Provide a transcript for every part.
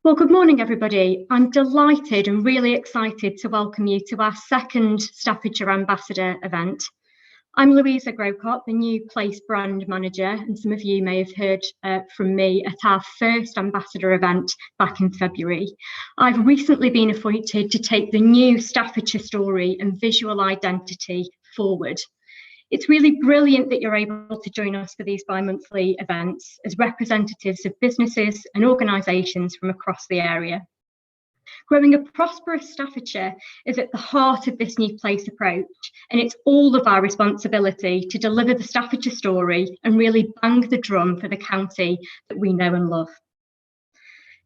Well, good morning, everybody. I'm delighted and really excited to welcome you to our second Staffordshire Ambassador event. I'm Louisa Grocott, the new Place Brand Manager, and some of you may have heard from me at our first Ambassador event back in February. I've recently been appointed to take the new Staffordshire story and visual identity forward. It's really brilliant that you're able to join us for these bi-monthly events as representatives of businesses and organisations from across the area. Growing a prosperous Staffordshire is at the heart of this new place approach, and it's all of our responsibility to deliver the Staffordshire story and really bang the drum for the county that we know and love.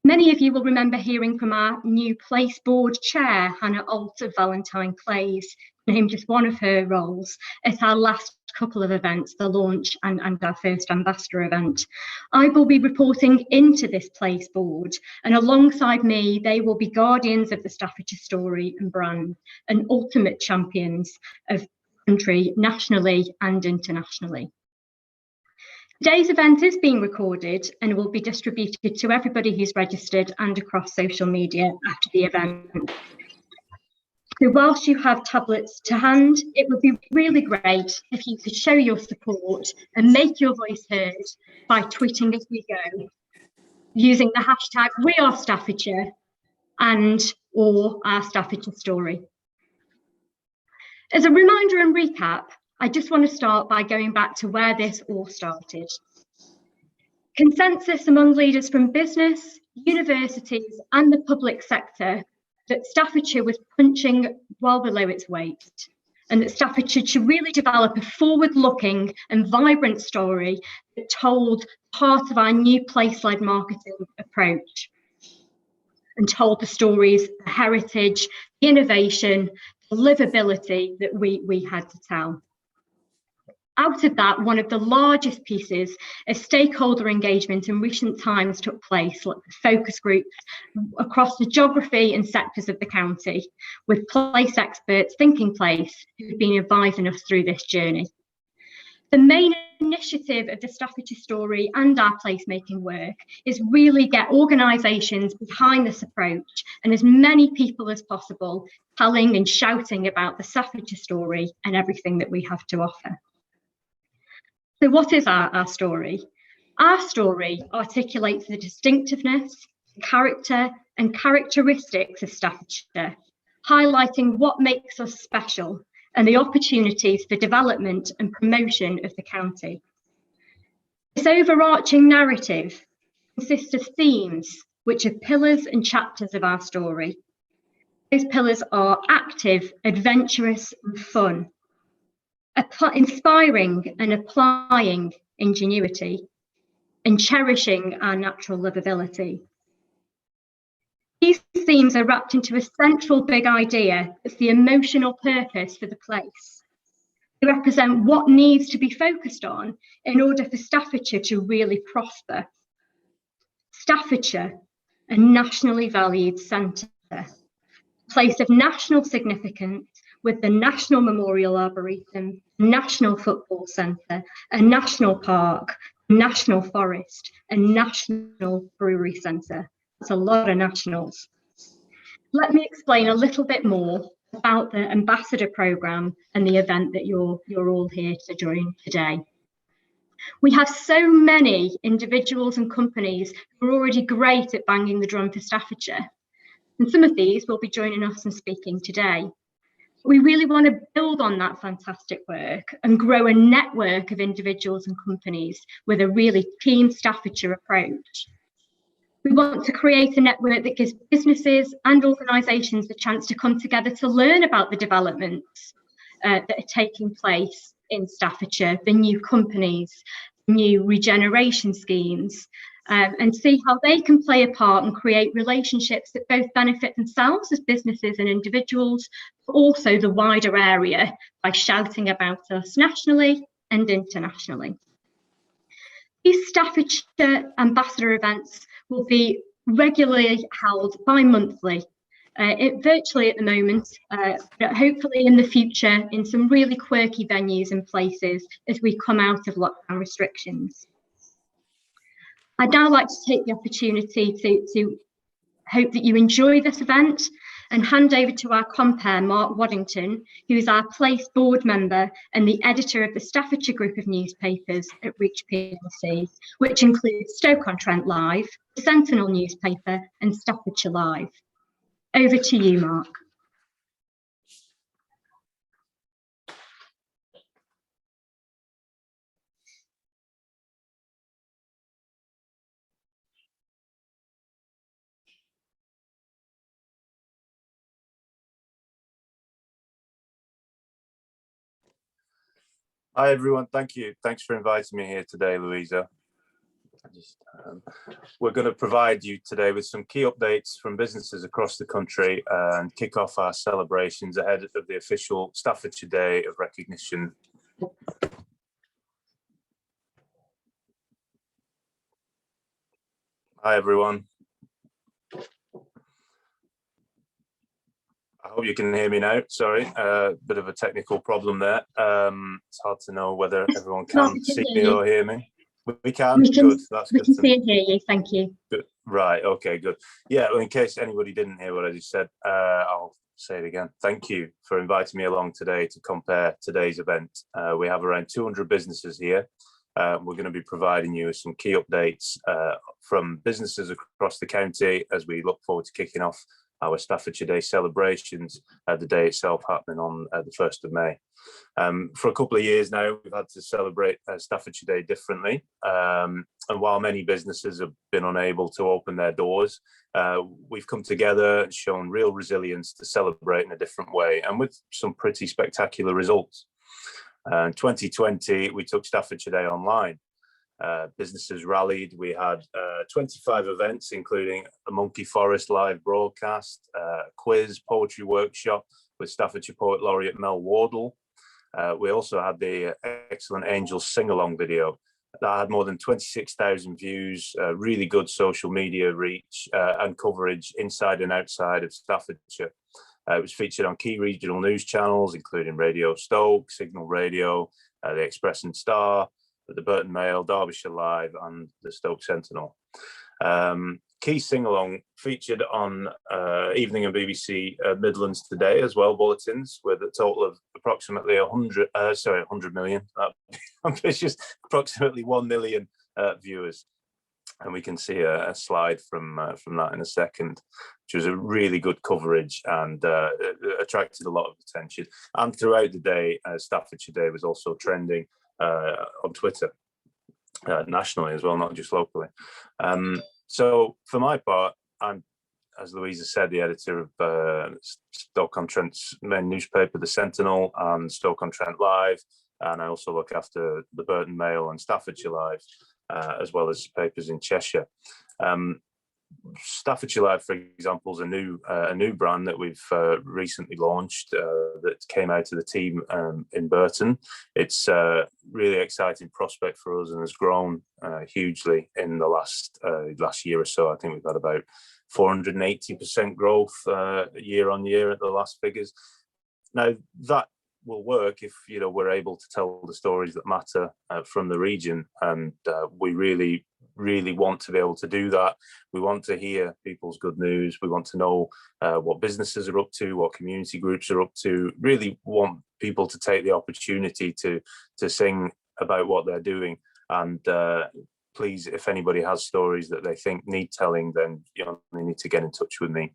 Many of you will remember hearing from our new Place Board Chair, Hannah Alt of Valentine Clays, named just one of her roles at our last couple of events, the launch and our first Ambassador event. I will be reporting into this Place Board, and alongside me, they will be guardians of the Staffordshire story and brand and ultimate champions of the country nationally and internationally. Today's event is being recorded and will be distributed to everybody who's registered and across social media after the event. So whilst you have tablets to hand, it would be really great if you could show your support and make your voice heard by tweeting as we go, using the hashtag #WeAreStaffordshire and or our Staffordshire story. As a reminder and recap, I just want to start by going back to where this all started. Consensus among leaders from business, universities and the public sector that Staffordshire was punching well below its weight, and that Staffordshire should really develop a forward-looking and vibrant story that told part of our new place-led marketing approach and told the stories, the heritage, the innovation, the livability that we had to tell. Out of that, one of the largest pieces of stakeholder engagement in recent times took place, like the focus groups across the geography and sectors of the county, with place experts thinking place who've been advising us through this journey. The main initiative of the Staffordshire story and our placemaking work is really get organisations behind this approach and as many people as possible telling and shouting about the Staffordshire story and everything that we have to offer. So what is our story? Our story articulates the distinctiveness, character and characteristics of Staffordshire, highlighting what makes us special and the opportunities for development and promotion of the county. This overarching narrative consists of themes which are pillars and chapters of our story. Those pillars are active, adventurous and fun, inspiring and applying ingenuity, and cherishing our natural livability. These themes are wrapped into a central big idea as the emotional purpose for the place. They represent what needs to be focused on in order for Staffordshire to really prosper. Staffordshire, a nationally valued centre, a place of national significance with the National Memorial Arboretum, National Football Centre, a national park, national forest, and national brewery centre. That's a lot of nationals. Let me explain a little bit more about the Ambassador programme and the event that you're all here to join today. We have so many individuals and companies who are already great at banging the drum for Staffordshire, and some of these will be joining us and speaking today. We really want to build on that fantastic work and grow a network of individuals and companies with a really Team Staffordshire approach. We want to create a network that gives businesses and organisations the chance to come together to learn about the developments that are taking place in Staffordshire, the new companies, new regeneration schemes, and see how they can play a part and create relationships that both benefit themselves as businesses and individuals, but also the wider area by shouting about us nationally and internationally. These Staffordshire Ambassador events will be regularly held bi-monthly, virtually at the moment, but hopefully in the future in some really quirky venues and places as we come out of lockdown restrictions. I'd now like to take the opportunity to hope that you enjoy this event and hand over to our compere, Mark Waddington, who is our Place board member and the editor of the Staffordshire group of newspapers at Reach plc, which includes Stoke-on-Trent Live, the Sentinel newspaper and Staffordshire Live. Over to you, Mark. Hi everyone, thank you. Thanks for inviting me here today, Louisa. We're going to provide you today with some key updates from businesses across the country and kick off our celebrations ahead of the official Staffordshire Day of Recognition. Hi everyone. I hope you can hear me now. Sorry, bit of a technical problem there. It's hard to know whether everyone can see me or hear me. We can. Good. That's good. We can see and hear you. Thank you. Good. Right. Okay. Good. Yeah. Well, in case anybody didn't hear what I just said, I'll say it again. Thank you for inviting me along today to compare today's event. We have around 200 businesses here. We're going to be providing you with some key updates from businesses across the county as we look forward to kicking off our Staffordshire Day celebrations, the day itself happening on the 1st of May. For a couple of years now, we've had to celebrate Staffordshire Day differently. And while many businesses have been unable to open their doors, we've come together and shown real resilience to celebrate in a different way and with some pretty spectacular results. In 2020, we took Staffordshire Day online. Businesses rallied. We had 25 events, including a Monkey Forest live broadcast, quiz, poetry workshop with Staffordshire Poet Laureate Mel Wardle. We also had the excellent Angels sing-along video that had more than 26,000 views, really good social media reach and coverage inside and outside of Staffordshire. It was featured on key regional news channels, including Radio Stoke, Signal Radio, the Express and Star, the Burton Mail, Derbyshire Live and the Stoke Sentinel. Key sing-along featured on Evening and BBC Midlands Today as well, bulletins with a total of approximately 100 million, ambitious, approximately 1 million viewers. And we can see a slide from that in a second, which was a really good coverage and attracted a lot of attention. And throughout the day, Staffordshire Day was also trending on Twitter nationally as well, not just locally. So for my part, I'm, as Louisa said, the editor of Stoke-on-Trent's main newspaper, the Sentinel, and Stoke-on-Trent Live, and I also look after the Burton Mail and Staffordshire Live, as well as papers in Cheshire. Staffordshire Live, for example, is a new brand that we've recently launched that came out of the team in Burton. It's a really exciting prospect for us and has grown hugely in the last year or so. I think we've had about 480% growth year on year at the last figures. Now that will work if we're able to tell the stories that matter from the region, and we really want to be able to do that. We want to hear people's good news. We want to know what businesses are up to, what community groups are up to. Really want people to take the opportunity to sing about what they're doing. And please, if anybody has stories that they think need telling, then they need to get in touch with me.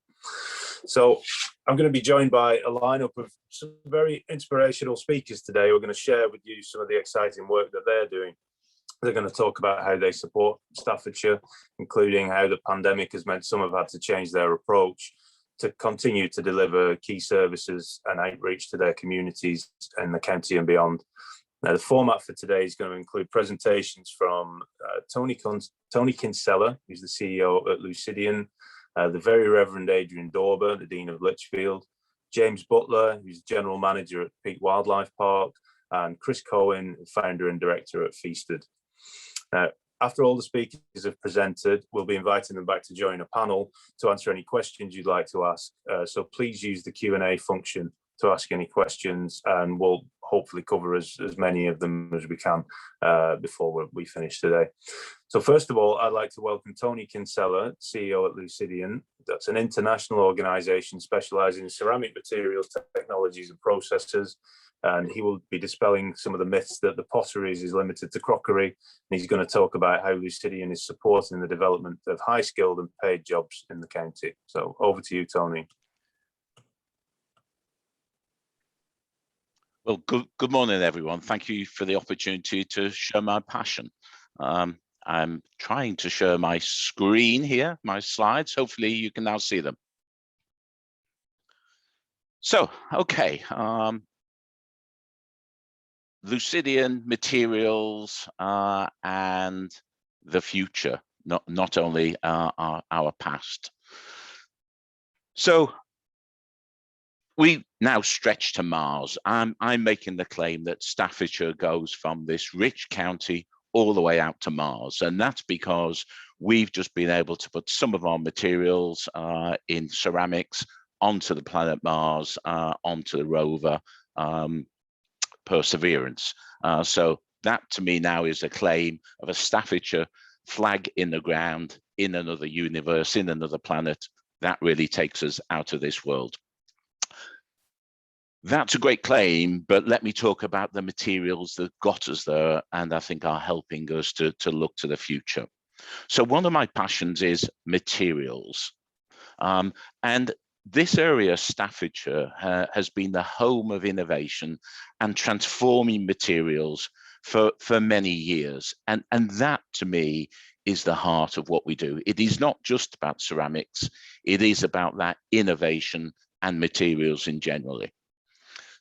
So I'm going to be joined by a lineup of some very inspirational speakers today. We're going to share with you some of the exciting work that they're doing. They're going to talk about how they support Staffordshire, including how the pandemic has meant some have had to change their approach to continue to deliver key services and outreach to their communities in the county and beyond. Now, the format for today is going to include presentations from Tony Kinsella, who's the CEO at Lucidian, the Very Reverend Adrian Dorber, the Dean of Lichfield, James Butler, who's General Manager at Peak Wildlife Park, and Chris Cohen, founder and director at Feasted. Now, after all the speakers have presented, we'll be inviting them back to join a panel to answer any questions you'd like to ask. So please use the Q&A function to ask any questions, and we'll hopefully cover as many of them as we can before we finish today. So first of all, I'd like to welcome Tony Kinsella, CEO at Lucidian. That's an international organisation specialising in ceramic materials, technologies and processes. And he will be dispelling some of the myths that the potteries is limited to crockery. And he's going to talk about how Lucidian is supporting the development of high-skilled and paid jobs in the county. So over to you, Tony. Well, good morning, everyone. Thank you for the opportunity to share my passion. I'm trying to share my screen here, my slides. Hopefully you can now see them. So, okay. Lucidian, materials, and the future, not only our past. So we now stretch to Mars. I'm making the claim that Staffordshire goes from this rich county all the way out to Mars, and that's because we've just been able to put some of our materials in ceramics onto the planet Mars, onto the rover Perseverance. So that to me now is a claim of a Staffordshire flag in the ground, in another universe, in another planet. That really takes us out of this world. That's a great claim, but let me talk about the materials that got us there and I think are helping us to look to the future. So one of my passions is materials. And this area, Staffordshire, has been the home of innovation and transforming materials for many years. And that, to me, is the heart of what we do. It is not just about ceramics. It is about that innovation and materials in generally.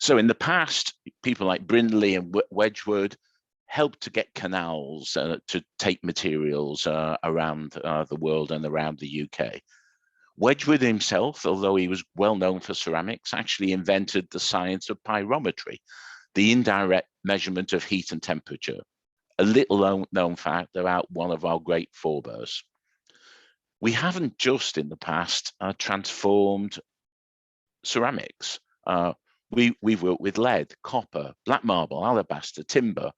So in the past, people like Brindley and Wedgwood helped to get canals to take materials around the world and around the UK. Wedgwood himself, although he was well known for ceramics, actually invented the science of pyrometry, the indirect measurement of heat and temperature, a little known fact about one of our great forebears. We haven't just in the past transformed ceramics. We've worked with lead, copper, black marble, alabaster, timber.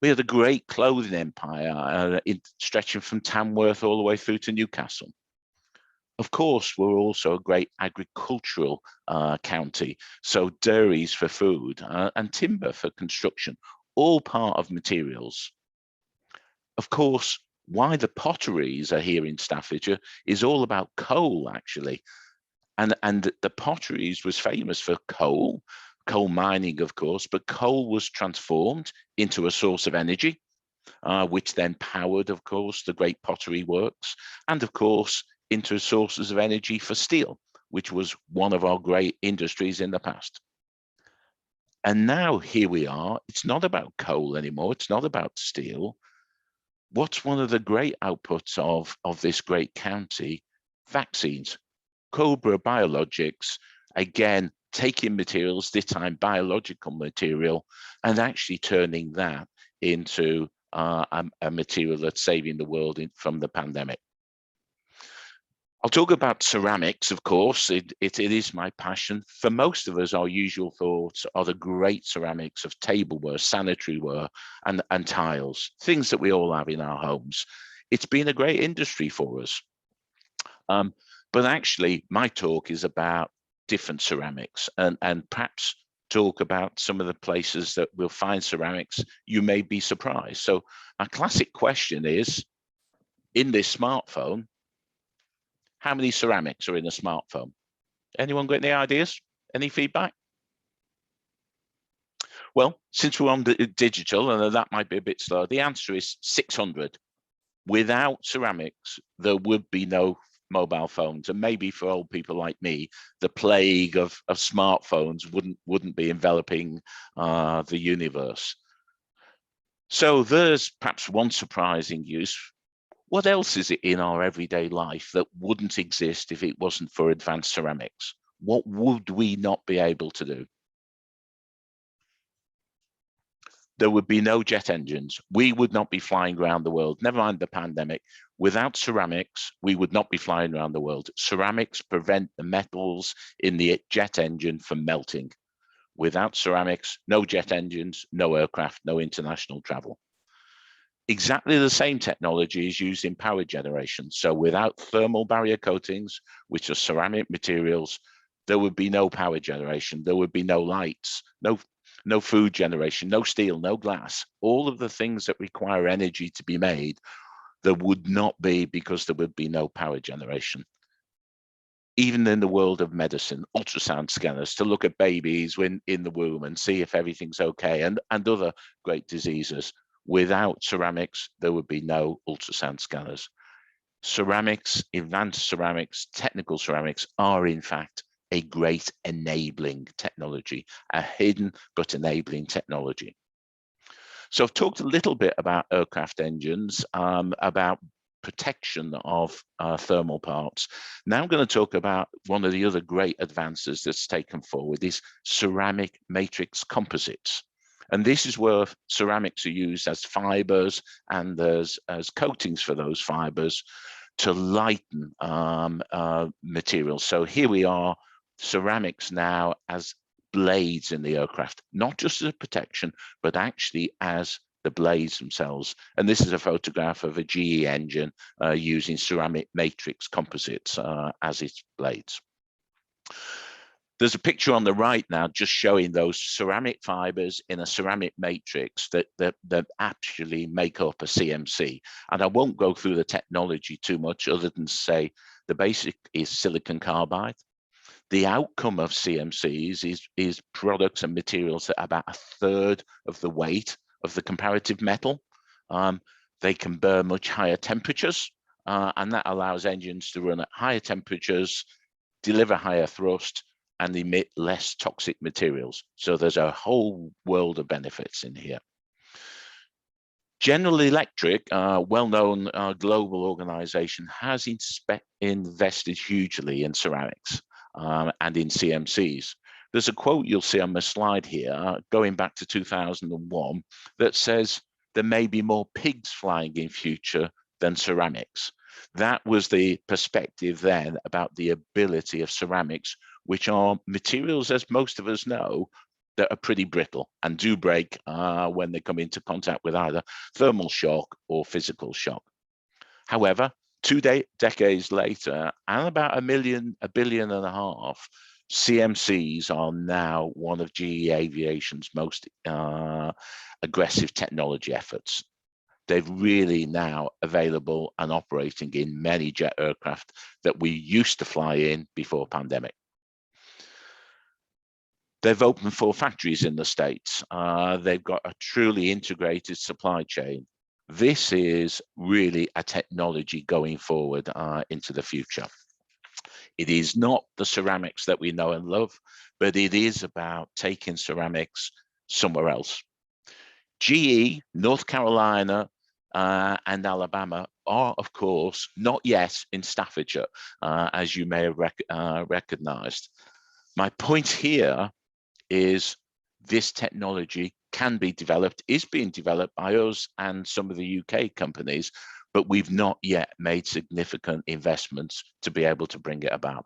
We had a great clothing empire stretching from Tamworth all the way through to Newcastle. Of course, we're also a great agricultural county, so dairies for food and timber for construction, all part of materials. Of course, why the potteries are here in Staffordshire is all about coal, actually. And the potteries was famous for coal mining, of course, but coal was transformed into a source of energy, which then powered, of course, the great pottery works, and of course, into sources of energy for steel, which was one of our great industries in the past. And now here we are. It's not about coal anymore. It's not about steel. What's one of the great outputs of this great county? Vaccines. Cobra Biologics, again, taking materials, this time biological material, and actually turning that into a material that's saving the world from the pandemic. I'll talk about ceramics, of course. It is my passion. For most of us, our usual thoughts are the great ceramics of tableware, sanitary ware, and tiles, things that we all have in our homes. It's been a great industry for us. But actually, my talk is about different ceramics and perhaps talk about some of the places that we'll find ceramics. You may be surprised. So a classic question is, in this smartphone, how many ceramics are in a smartphone? Anyone got any ideas? Any feedback? Well, since we're on the digital, and that might be a bit slow, the answer is 600. Without ceramics, there would be no mobile phones, and maybe for old people like me, the plague of smartphones wouldn't be enveloping the universe. So there's perhaps one surprising use. What else is it in our everyday life that wouldn't exist if it wasn't for advanced ceramics? What would we not be able to do? There would be no jet engines. We would not be flying around the world, never mind the pandemic. Without ceramics, we would not be flying around the world. Ceramics prevent the metals in the jet engine from melting. Without ceramics, no jet engines, no aircraft, no international travel. Exactly the same technology is used in power generation. So without thermal barrier coatings, which are ceramic materials, there would be no power generation. There would be no lights, no food generation, no steel, no glass. All of the things that require energy to be made, there would not be, because there would be no power generation. Even in the world of medicine, ultrasound scanners to look at babies when in the womb and see if everything's okay, and other great diseases. Without ceramics, there would be no ultrasound scanners. Ceramics, advanced ceramics, technical ceramics are in fact a great enabling technology, a hidden but enabling technology. So I've talked a little bit about aircraft engines, about protection of thermal parts. Now I'm going to talk about one of the other great advances that's taken forward, is ceramic matrix composites. And this is where ceramics are used as fibers and as coatings for those fibers to lighten materials. So here we are, ceramics now as blades in the aircraft, not just as a protection, but actually as the blades themselves. And this is a photograph of a GE engine using ceramic matrix composites as its blades. There's a picture on the right now just showing those ceramic fibers in a ceramic matrix that actually make up a CMC. And I won't go through the technology too much other than say the basic is silicon carbide. The outcome of CMCs is products and materials that are about a third of the weight of the comparative metal. They can bear much higher temperatures, and that allows engines to run at higher temperatures, deliver higher thrust, and emit less toxic materials. So there's a whole world of benefits in here. General Electric, well-known global organization, has invested hugely in ceramics and in CMCs. There's a quote you'll see on the slide here, going back to 2001, that says there may be more pigs flying in future than ceramics. That was the perspective then about the ability of ceramics, which are materials, as most of us know, that are pretty brittle and do break when they come into contact with either thermal shock or physical shock. However, 2 decades later, and about $1.5 billion, CMCs are now one of GE Aviation's most aggressive technology efforts. They're really now available and operating in many jet aircraft that we used to fly in before pandemic. They've opened 4 factories in the States. They've got a truly integrated supply chain. This is really a technology going forward into the future. It is not the ceramics that we know and love, but it is about taking ceramics somewhere else. GE, North Carolina, and Alabama are, of course, not yet in Staffordshire, as you may have recognized. My point here is this technology can be developed, is being developed by us and some of the UK companies, but we've not yet made significant investments to be able to bring it about.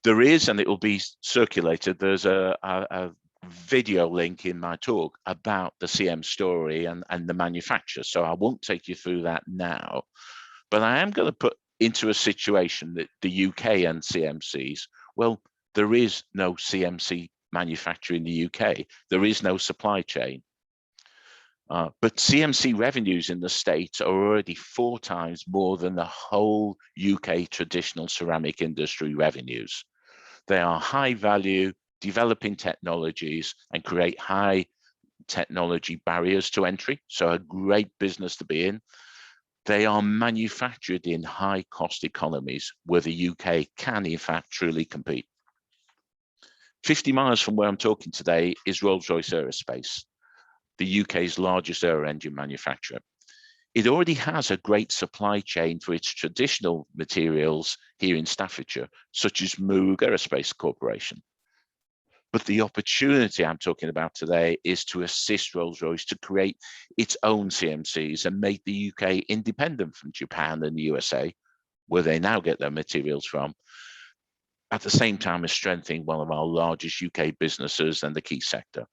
There is, and it will be circulated, there's a video link in my talk about the CM story and the manufacturer. So I won't take you through that now, but I am going to put into a situation that the UK and CMCs, well, there is no CMC manufacturer in the UK. There is no supply chain. But CMC revenues in the States are already 4 times more than the whole UK traditional ceramic industry revenues. They are high value, developing technologies and create high technology barriers to entry. So a great business to be in. They are manufactured in high cost economies where the UK can in fact truly compete. 50 miles from where I'm talking today is Rolls-Royce Aerospace, the UK's largest aero engine manufacturer. It already has a great supply chain for its traditional materials here in Staffordshire, such as Moog Aerospace Corporation. But the opportunity I'm talking about today is to assist Rolls-Royce to create its own CMCs and make the UK independent from Japan and the USA, where they now get their materials from, at the same time as strengthening one of our largest UK businesses and the key sector.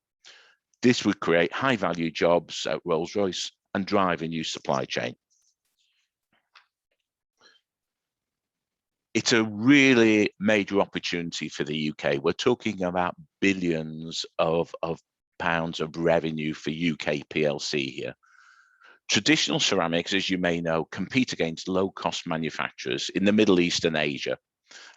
This would create high value jobs at Rolls-Royce and drive a new supply chain. It's a really major opportunity for the UK. We're talking about billions of pounds of revenue for UK PLC here. Traditional ceramics, as you may know, compete against low-cost manufacturers in the Middle East and Asia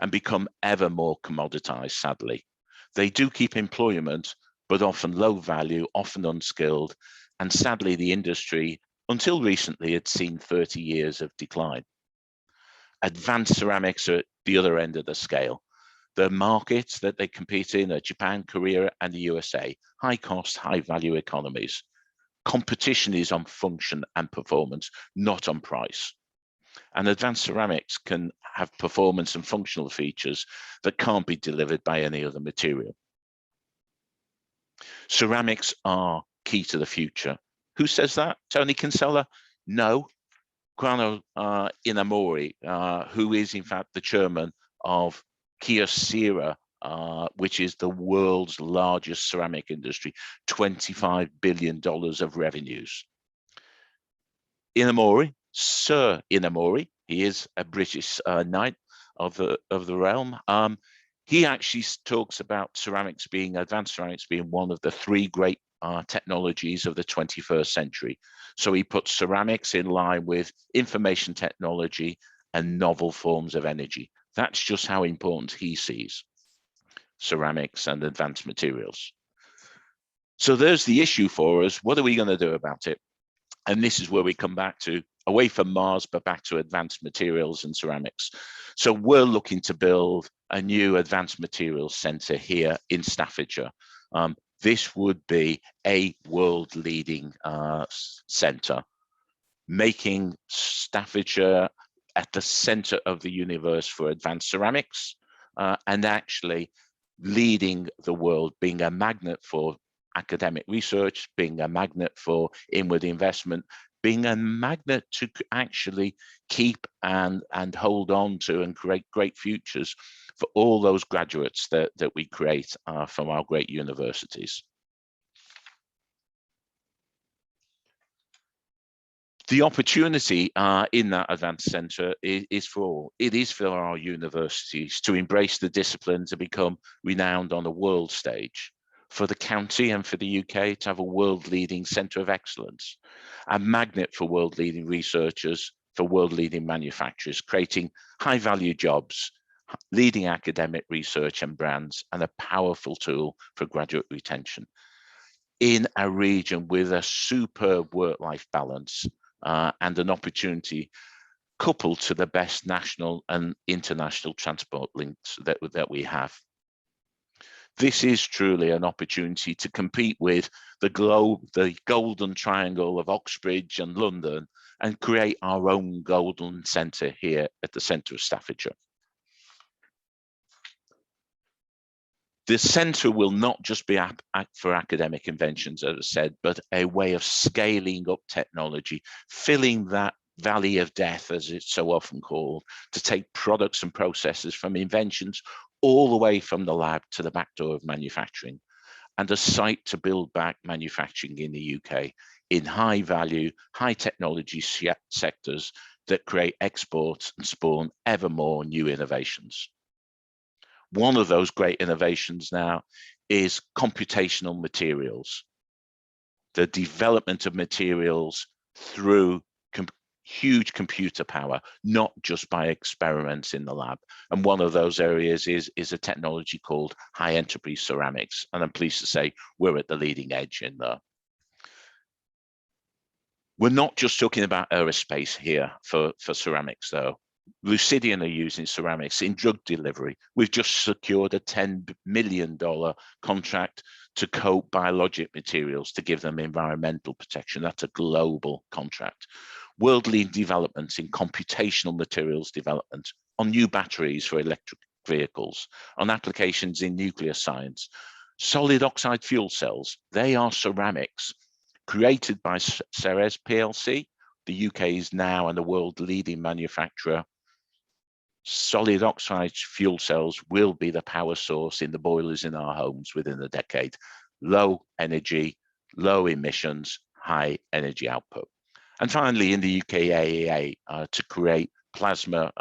and become ever more commoditized, sadly. They do keep employment, but often low value, often unskilled, and sadly the industry, until recently, had seen 30 years of decline. Advanced ceramics are at the other end of the scale. The markets that they compete in are Japan, Korea, and the USA, high cost, high value economies. Competition is on function and performance, not on price. And advanced ceramics can have performance and functional features that can't be delivered by any other material. Ceramics are key to the future. Who says that? Tony Kinsella? No. Kwano Inamori, who is in fact the chairman of Kyocera, which is the world's largest ceramic industry, $25 billion of revenues. Inamori, Sir Inamori, he is a British knight of the realm. He actually talks about ceramics being, advanced ceramics being one of the three great technologies of the 21st century. So he puts ceramics in line with information technology and novel forms of energy. That's just how important he sees ceramics and advanced materials. So there's the issue for us. What are we going to do about it? And this is where we come back to away from Mars, but back to advanced materials and ceramics. So we're looking to build a new advanced materials centre here in Staffordshire. This would be a world-leading centre, making Staffordshire at the centre of the universe for advanced ceramics, and actually leading the world, being a magnet for academic research, being a magnet for inward investment, being a magnet to actually keep and hold on to and create great futures for all those graduates that we create from our great universities. The opportunity in that advanced centre is for all. It is for our universities to embrace the discipline, to become renowned on the world stage, for the county and for the UK to have a world-leading centre of excellence, a magnet for world-leading researchers, for world-leading manufacturers, creating high-value jobs, leading academic research and brands, and a powerful tool for graduate retention in a region with a superb work-life balance and an opportunity coupled to the best national and international transport links that we have. This is truly an opportunity to compete with the golden triangle of Oxbridge and London and create our own golden centre here at the centre of Staffordshire. The centre will not just be for academic inventions, as I said, but a way of scaling up technology, filling that valley of death, as it's so often called, to take products and processes from inventions all the way from the lab to the back door of manufacturing, and a site to build back manufacturing in the UK in high value, high technology sectors that create exports and spawn ever more new innovations. One of those great innovations now is computational materials, the development of materials through huge computer power, not just by experiments in the lab. And one of those areas is a technology called high entropy ceramics. And I'm pleased to say we're at the leading edge in there. We're not just talking about aerospace here for ceramics though. Lucidian are using ceramics in drug delivery. We've just secured a $10 million contract to coat biologic materials to give them environmental protection. That's a global contract. World-leading developments in computational materials development, on new batteries for electric vehicles, on applications in nuclear science, solid oxide fuel cells. They are ceramics created by Ceres PLC, the UK's now and the world leading manufacturer, solid oxide fuel cells will be the power source in the boilers in our homes within a decade. Low energy, low emissions, high energy output. And finally, in the UK AEA, to create plasma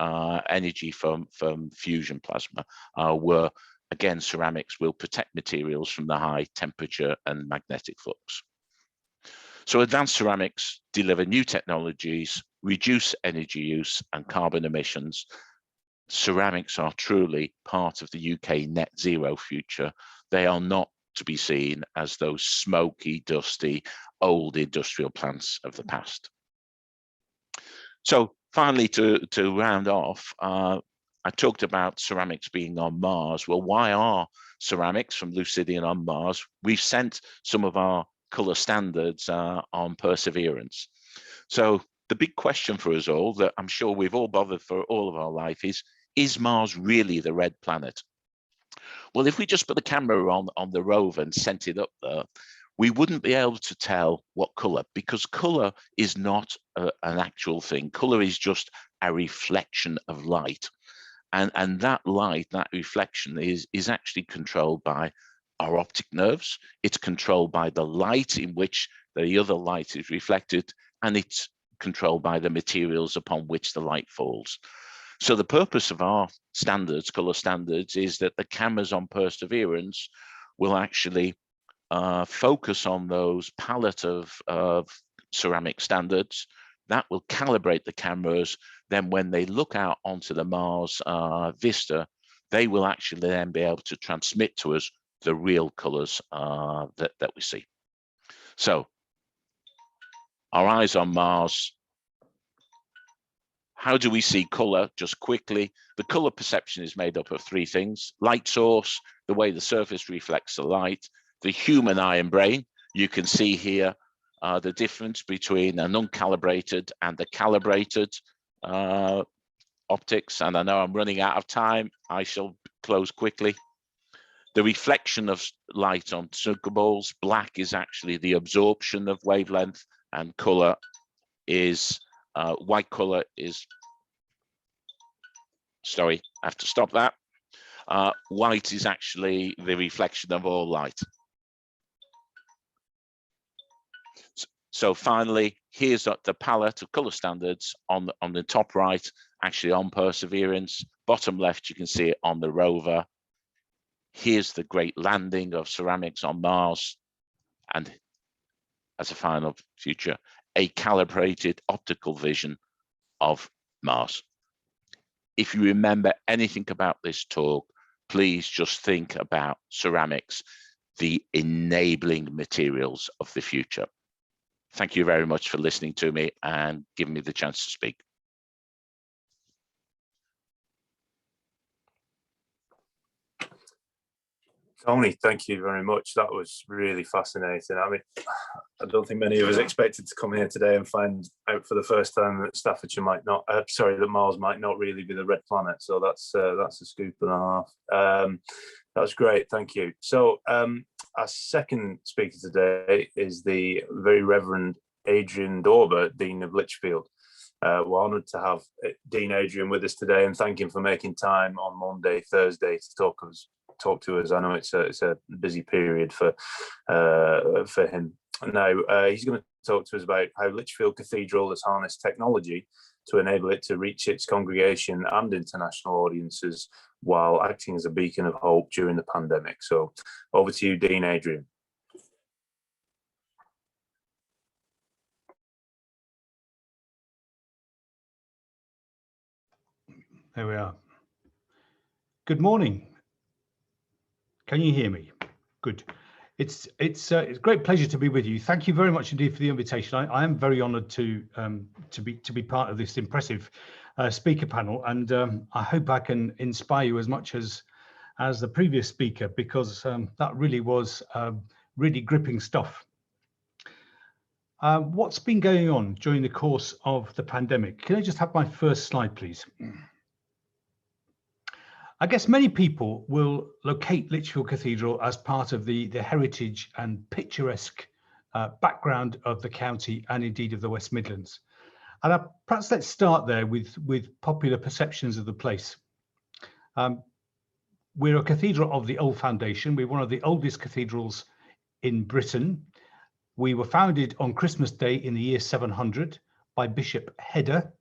energy from fusion plasma, where again ceramics will protect materials from the high temperature and magnetic flux. So advanced ceramics deliver new technologies, reduce energy use and carbon emissions. Ceramics are truly part of the UK net zero future. They are not to be seen as those smoky, dusty, old industrial plants of the past. So finally, to round off, I talked about ceramics being on Mars. Well, why are ceramics from Lucidian on Mars? We've sent some of our colour standards on Perseverance. So the big question for us all, that I'm sure we've all bothered for all of our life, is Mars really the red planet? Well, if we just put the camera on the rover and sent it up there, we wouldn't be able to tell what colour, because colour is not an actual thing. Colour is just a reflection of light. And that light, that reflection is actually controlled by our optic nerves. It's controlled by the light in which the other light is reflected, and it's controlled by the materials upon which the light falls. So the purpose of our standards, colour standards, is that the cameras on Perseverance will actually focus on those palette of ceramic standards that will calibrate the cameras. Then when they look out onto the Mars vista, they will actually then be able to transmit to us the real colours that we see. So our eyes on Mars. How do we see colour? Just quickly, the colour perception is made up of three things: light source, the way the surface reflects the light, the human eye and brain. You can see here the difference between an uncalibrated and a calibrated optics. And I know I'm running out of time. I shall close quickly. The reflection of light on snooker balls. Black is actually the absorption of wavelength, and colour is white colour is, sorry, I have to stop that. White is actually the reflection of all light. So finally, here's the palette of colour standards on the top right, actually on Perseverance. Bottom left, you can see it on the rover. Here's the great landing of ceramics on Mars. And as a final future, a calibrated optical vision of Mars. If you remember anything about this talk, please just think about ceramics, the enabling materials of the future. Thank you very much for listening to me and giving me the chance to speak. Tony, thank you very much. That was really fascinating. I mean, I don't think many of us expected to come here today and find out for the first time that Staffordshire might not, that Mars might not really be the red planet. So that's a scoop and a half. That's great. Thank you. So our second speaker today is the Very Reverend Adrian Dorber, Dean of Lichfield. We're honoured to have Dean Adrian with us today and thank him for making time on Monday, Thursday to talk to us. I know it's a busy period for him. Now he's going to talk to us about how Lichfield Cathedral has harnessed technology to enable it to reach its congregation and international audiences while acting as a beacon of hope during the pandemic. So over to you, Dean Adrian. There we are. Good morning. Can you hear me? Good. It's a great pleasure to be with you. Thank you very much indeed for the invitation. I am very honoured to be part of this impressive speaker panel, and I hope I can inspire you as much as the previous speaker, because that really was really gripping stuff. What's been going on during the course of the pandemic? Can I just have my first slide, please? I guess many people will locate Lichfield Cathedral as part of the heritage and picturesque background of the county and indeed of the West Midlands. And perhaps let's start there with popular perceptions of the place. We're a cathedral of the old foundation. We're one of the oldest cathedrals in Britain. We were founded on Christmas Day in the year 700 by Bishop Hedder.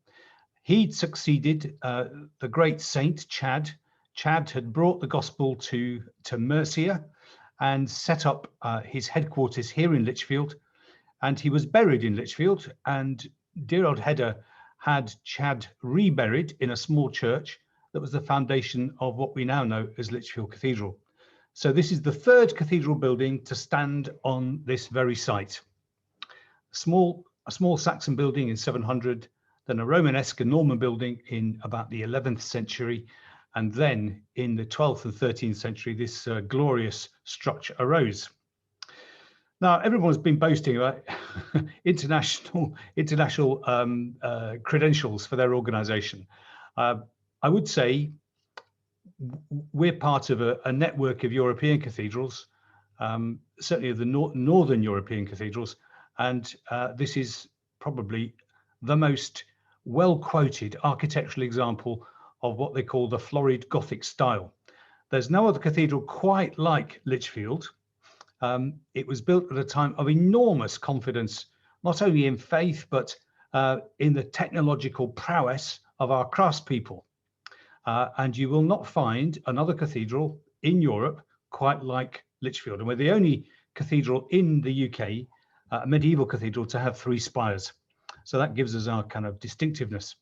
He'd succeeded the great saint Chad. Chad had brought the gospel to Mercia and set up his headquarters here in Lichfield. And he was buried in Lichfield, and dear old Hedder had Chad reburied in a small church that was the foundation of what we now know as Lichfield Cathedral. So this is the third cathedral building to stand on this very site. A small Saxon building in 700, then a Romanesque and Norman building in about the 11th century, and then in the 12th and 13th century, this glorious structure arose. Now, everyone's been boasting about international credentials for their organisation. I would say we're part of a network of European cathedrals, certainly of the northern European cathedrals, and this is probably the most well-quoted architectural example of what they call the florid Gothic style. There's no other cathedral quite like Lichfield. It was built at a time of enormous confidence, not only in faith, but in the technological prowess of our craftspeople. And you will not find another cathedral in Europe quite like Lichfield. And we're the only cathedral in the UK, a medieval cathedral, to have 3 spires. So that gives us our kind of distinctiveness.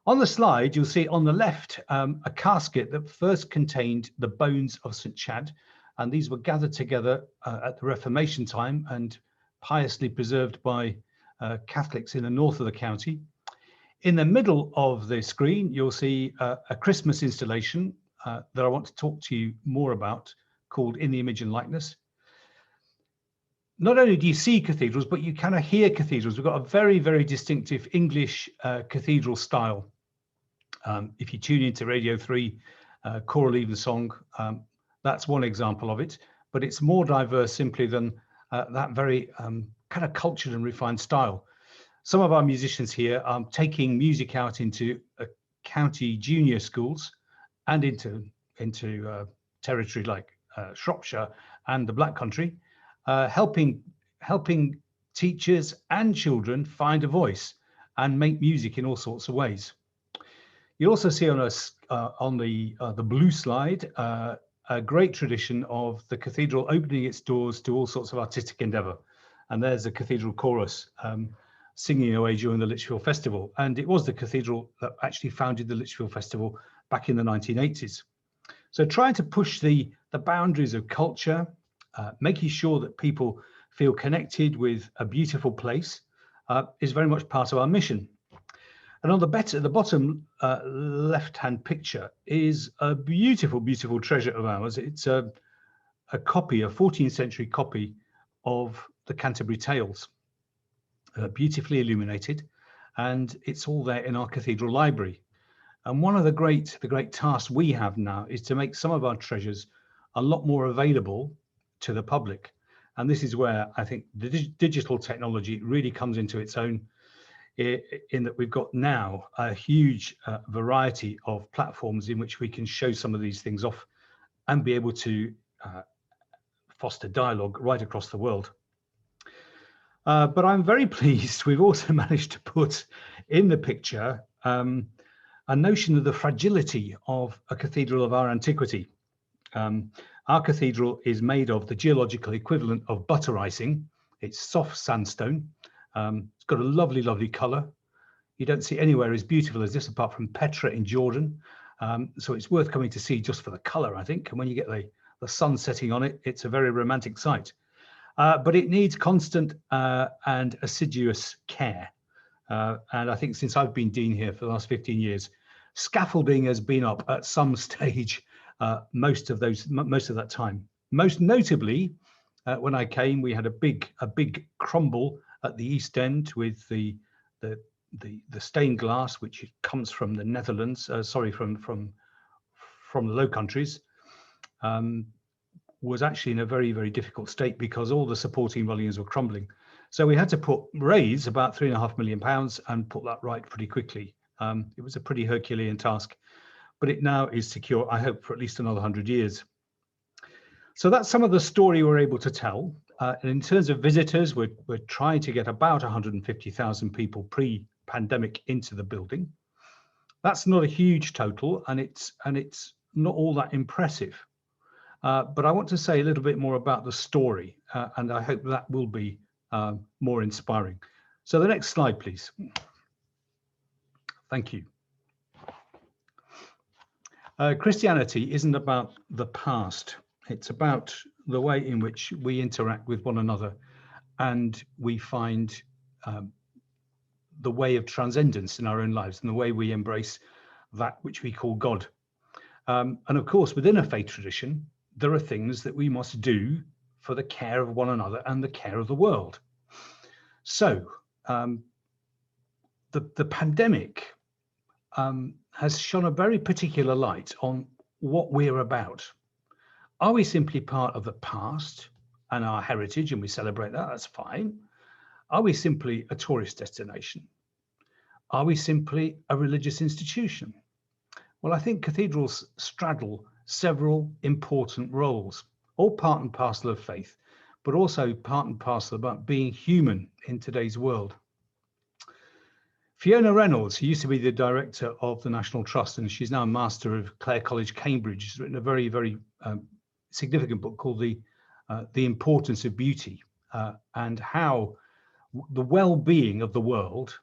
On the slide, you'll see on the left a casket that first contained the bones of St. Chad. And these were gathered together at the Reformation time and piously preserved by Catholics in the north of the county. In the middle of the screen, you'll see a Christmas installation that I want to talk to you more about, called In the Image and Likeness. Not only do you see cathedrals, but you kind of hear cathedrals. We've got a very, very distinctive English cathedral style. If you tune into Radio 3, choral evensong, that's one example of it, but it's more diverse simply than that very kind of cultured and refined style. Some of our musicians here are taking music out into county junior schools and into territory like Shropshire and the Black Country, helping teachers and children find a voice and make music in all sorts of ways. You also see on the blue slide a great tradition of the cathedral opening its doors to all sorts of artistic endeavour. And there's the cathedral chorus singing away during the Lichfield Festival. And it was the cathedral that actually founded the Lichfield Festival back in the 1980s. So trying to push the boundaries of culture, making sure that people feel connected with a beautiful place is very much part of our mission. And on the bottom left-hand picture is a beautiful, beautiful treasure of ours. It's a 14th century copy of the Canterbury Tales, beautifully illuminated, and it's all there in our cathedral library. And one of the great tasks we have now is to make some of our treasures a lot more available to the public. And this is where I think the digital technology really comes into its own, in that we've got now a huge variety of platforms in which we can show some of these things off and be able to foster dialogue right across the world. But I'm very pleased we've also managed to put in the picture a notion of the fragility of a cathedral of our antiquity. Our cathedral is made of the geological equivalent of butter icing. It's soft sandstone. It's got a lovely, lovely colour. You don't see anywhere as beautiful as this apart from Petra in Jordan. So it's worth coming to see just for the colour, I think. And when you get the sun setting on it, it's a very romantic sight. But it needs constant and assiduous care. And I think since I've been dean here for the last 15 years, scaffolding has been up at some stage most of that time. Most notably, when I came, we had a big crumble at the East End with the stained glass, which comes from the Netherlands, from the Low Countries, was actually in a very, very difficult state because all the supporting mullions were crumbling. So we had to raise about £3.5 million and put that right pretty quickly. It was a pretty Herculean task, but it now is secure, I hope, for at least another 100 years. So that's some of the story we're able to tell. And in terms of visitors, we're trying to get about 150,000 people pre-pandemic into the building. That's not a huge total, and it's not all that impressive. But I want to say a little bit more about the story, and I hope that will be more inspiring. So the next slide, please. Thank you. Christianity isn't about the past. It's about the way in which we interact with one another, and we find the way of transcendence in our own lives and the way we embrace that which we call God. And of course, within a faith tradition, there are things that we must do for the care of one another and the care of the world. So the pandemic has shone a very particular light on what we're about. Are we simply part of the past and our heritage, and we celebrate that? That's fine. Are we simply a tourist destination? Are we simply a religious institution? Well, I think cathedrals straddle several important roles, all part and parcel of faith, but also part and parcel about being human in today's world. Fiona Reynolds, who used to be the director of the National Trust, and she's now a master of Clare College, Cambridge, has written a very, very significant book called The Importance of Beauty, and how the well-being of the world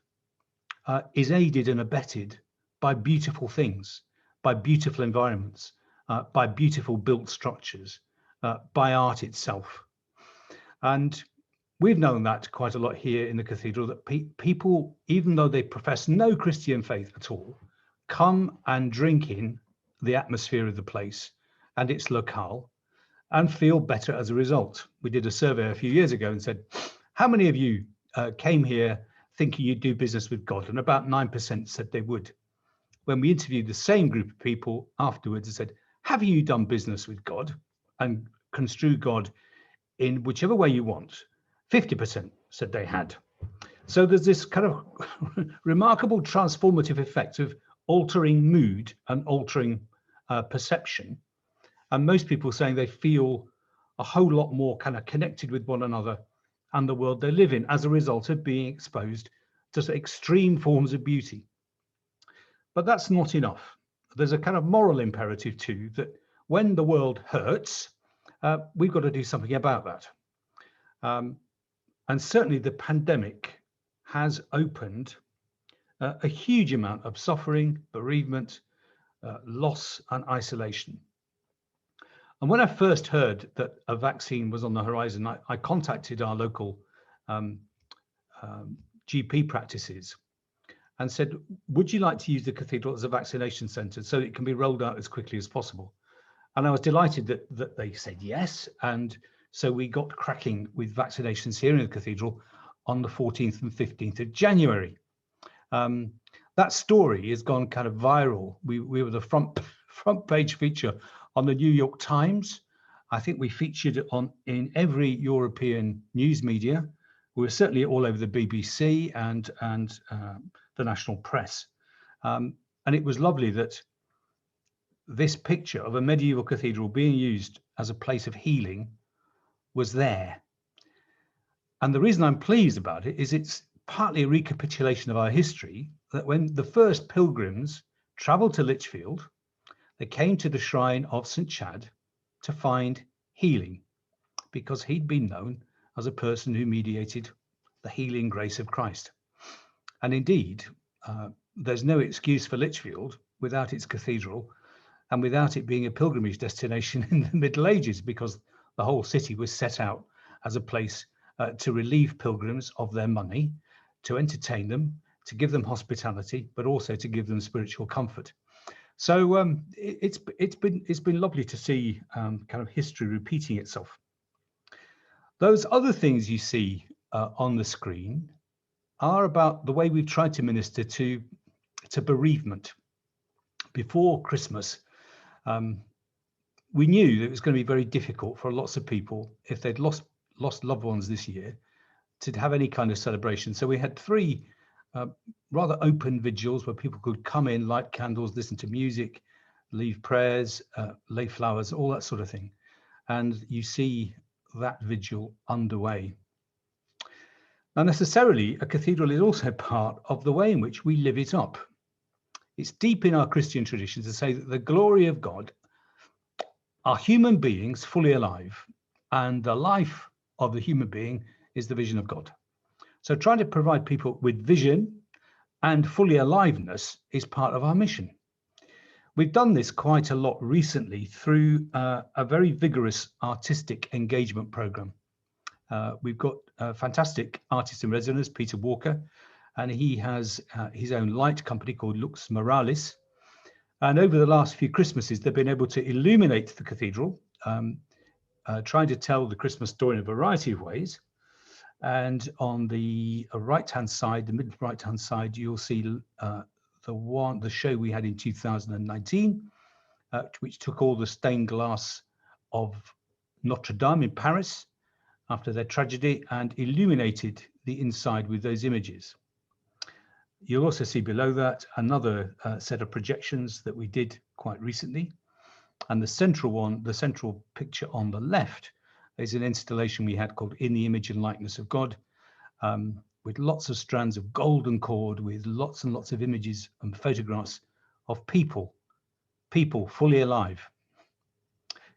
is aided and abetted by beautiful things, by beautiful environments, by beautiful built structures, by art itself. And we've known that quite a lot here in the cathedral, that people, even though they profess no Christian faith at all, come and drink in the atmosphere of the place and its locale and feel better as a result. We did a survey a few years ago and said, how many of you came here thinking you'd do business with God? And about 9% said they would. When we interviewed the same group of people afterwards and said, have you done business with God and construe God in whichever way you want? 50% said they had. So there's this kind of remarkable transformative effect of altering mood and altering perception. And most people saying they feel a whole lot more kind of connected with one another and the world they live in as a result of being exposed to extreme forms of beauty. But that's not enough. There's a kind of moral imperative too, that when the world hurts, we've got to do something about that. And certainly the pandemic has opened a huge amount of suffering, bereavement, loss and isolation. And when I first heard that a vaccine was on the horizon, I contacted our local GP practices and said, would you like to use the cathedral as a vaccination centre so it can be rolled out as quickly as possible? And I was delighted that they said yes. And so we got cracking with vaccinations here in the cathedral on the 14th and 15th of January. That story has gone kind of viral. We were the front page feature on the New York Times. I think we featured it in every European news media. We were certainly all over the BBC and the national press. And it was lovely that this picture of a medieval cathedral being used as a place of healing was there. And the reason I'm pleased about it is it's partly a recapitulation of our history, that when the first pilgrims travelled to Lichfield, they came to the shrine of St. Chad to find healing, because he'd been known as a person who mediated the healing grace of Christ. And indeed, there's no excuse for Lichfield without its cathedral and without it being a pilgrimage destination in the Middle Ages, because the whole city was set out as a place to relieve pilgrims of their money, to entertain them, to give them hospitality, but also to give them spiritual comfort. So it's been lovely to see kind of history repeating itself. Those other things you see on the screen are about the way we've tried to minister to bereavement. Before Christmas, we knew that it was going to be very difficult for lots of people, if they'd lost loved ones this year, to have any kind of celebration. So we had three rather open vigils where people could come in, light candles, listen to music, leave prayers, lay flowers, all that sort of thing. And you see that vigil underway. Now, necessarily, a cathedral is also part of the way in which we live it up. It's deep in our Christian tradition to say that the glory of God are human beings fully alive, and the life of the human being is the vision of God. So trying to provide people with vision and fully aliveness is part of our mission. We've done this quite a lot recently through a very vigorous artistic engagement program. We've got a fantastic artist in residence, Peter Walker, and he has his own light company called Lux Moralis. And over the last few Christmases, they've been able to illuminate the cathedral, trying to tell the Christmas story in a variety of ways. And on the right-hand side, the mid right-hand side, you'll see the show we had in 2019, which took all the stained glass of Notre Dame in Paris after their tragedy and illuminated the inside with those images. You'll also see below that another set of projections that we did quite recently. And the central one, the central picture on the left, is an installation we had called In the Image and Likeness of God, with lots of strands of golden cord, with lots and lots of images and photographs of people fully alive.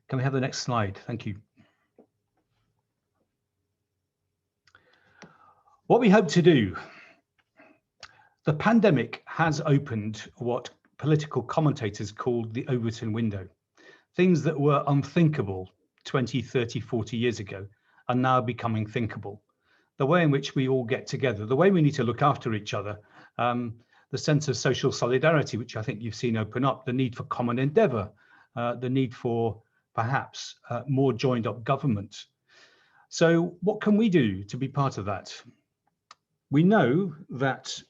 Can we have the next slide? Thank you. What we hope to do, the pandemic has opened what political commentators called the Overton window. Things that were unthinkable 20, 30, 40 years ago are now becoming thinkable. The way in which we all get together, the way we need to look after each other, the sense of social solidarity, which I think you've seen open up, the need for common endeavour, the need for perhaps more joined up government. So what can we do to be part of that? We know that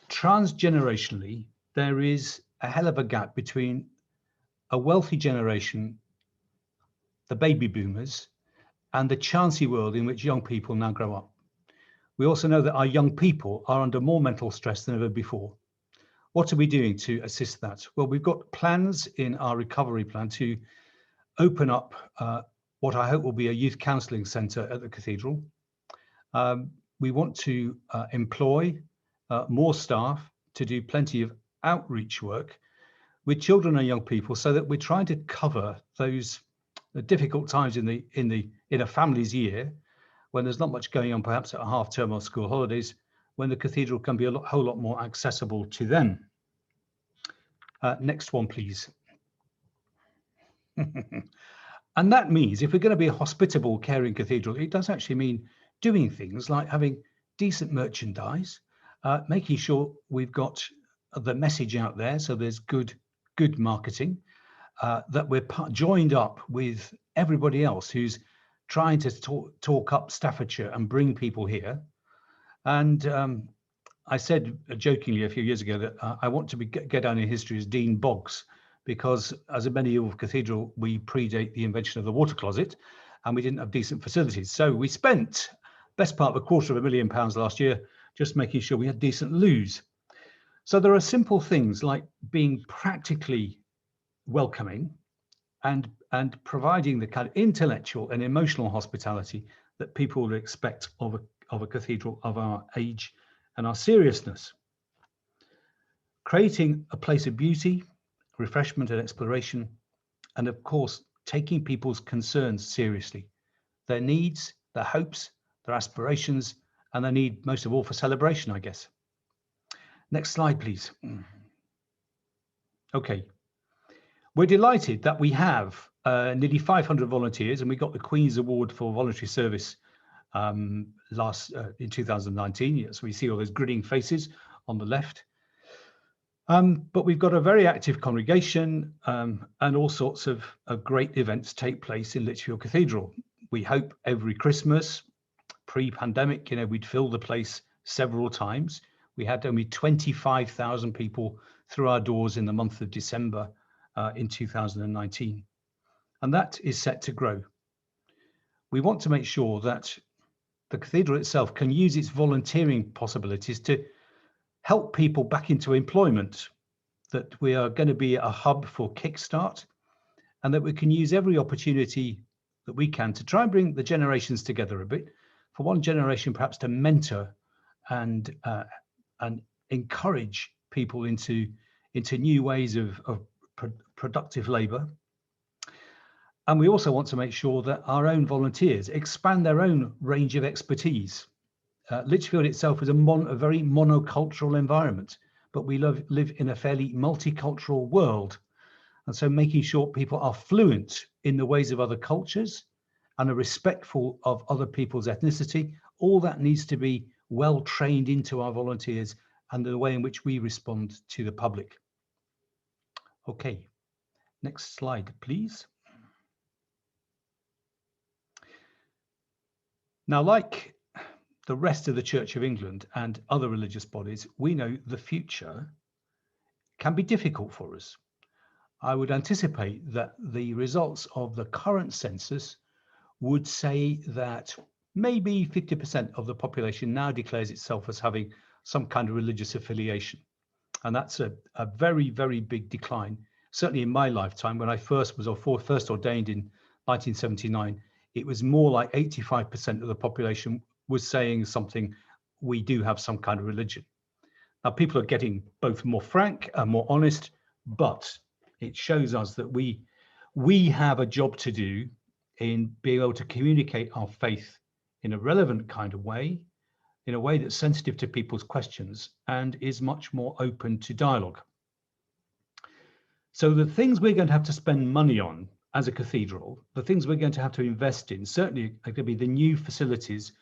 transgenerationally, there is a hell of a gap between a wealthy generation, the baby boomers, and the chancy world in which young people now grow up. We also know that our young people are under more mental stress than ever before. What are we doing to assist that? Well, we've got plans in our recovery plan to open up what I hope will be a youth counselling centre at the cathedral. We want to employ more staff to do plenty of outreach work with children and young people, so that we're trying to cover those difficult times in a family's year when there's not much going on, perhaps at a half term or school holidays, when the cathedral can be a whole lot more accessible to them. Next one, please. And that means if we're going to be a hospitable, caring cathedral, it does actually mean doing things like having decent merchandise, making sure we've got the message out there, so there's good marketing, that we're joined up with everybody else who's trying to talk up Staffordshire and bring people here. And I said jokingly a few years ago that I want to get down in history as Dean Boggs, because as a medieval cathedral, we predate the invention of the water closet, and we didn't have decent facilities. So we spent best part of £250,000 last year just making sure we had decent loos. So there are simple things like being practically welcoming and providing the kind of intellectual and emotional hospitality that people would expect of a cathedral of our age and our seriousness. Creating a place of beauty, refreshment and exploration, and of course, taking people's concerns seriously, their needs, their hopes, their aspirations, and their need most of all for celebration, I guess. Next slide, please. Okay. We're delighted that we have nearly 500 volunteers, and we got the Queen's Award for Voluntary Service in 2019. Yes, we see all those grinning faces on the left. But we've got a very active congregation, and all sorts of great events take place in Lichfield Cathedral. We hope every Christmas, pre-pandemic, we'd fill the place several times. We had only 25,000 people through our doors in the month of December in 2019. And that is set to grow. We want to make sure that the cathedral itself can use its volunteering possibilities to help people back into employment, that we are going to be a hub for Kickstart, and that we can use every opportunity that we can to try and bring the generations together a bit. For one generation, perhaps to mentor and encourage people into new ways of productive labour. And we also want to make sure that our own volunteers expand their own range of expertise. Lichfield itself is a very monocultural environment, but we live in a fairly multicultural world. And so making sure people are fluent in the ways of other cultures and are respectful of other people's ethnicity, all that needs to be well trained into our volunteers and the way in which we respond to the public. Okay, next slide, please. Now, like the rest of the Church of England and other religious bodies, we know the future can be difficult for us. I would anticipate that the results of the current census would say that maybe 50% of the population now declares itself as having some kind of religious affiliation. And that's a very, very big decline. Certainly in my lifetime, when I first ordained in 1979, it was more like 85% of the population was saying something, we do have some kind of religion. Now, people are getting both more frank and more honest, but it shows us that we have a job to do in being able to communicate our faith in a relevant kind of way, in a way that's sensitive to people's questions and is much more open to dialogue. So the things we're going to have to spend money on as a cathedral, the things we're going to have to invest in, certainly are going to be the new facilities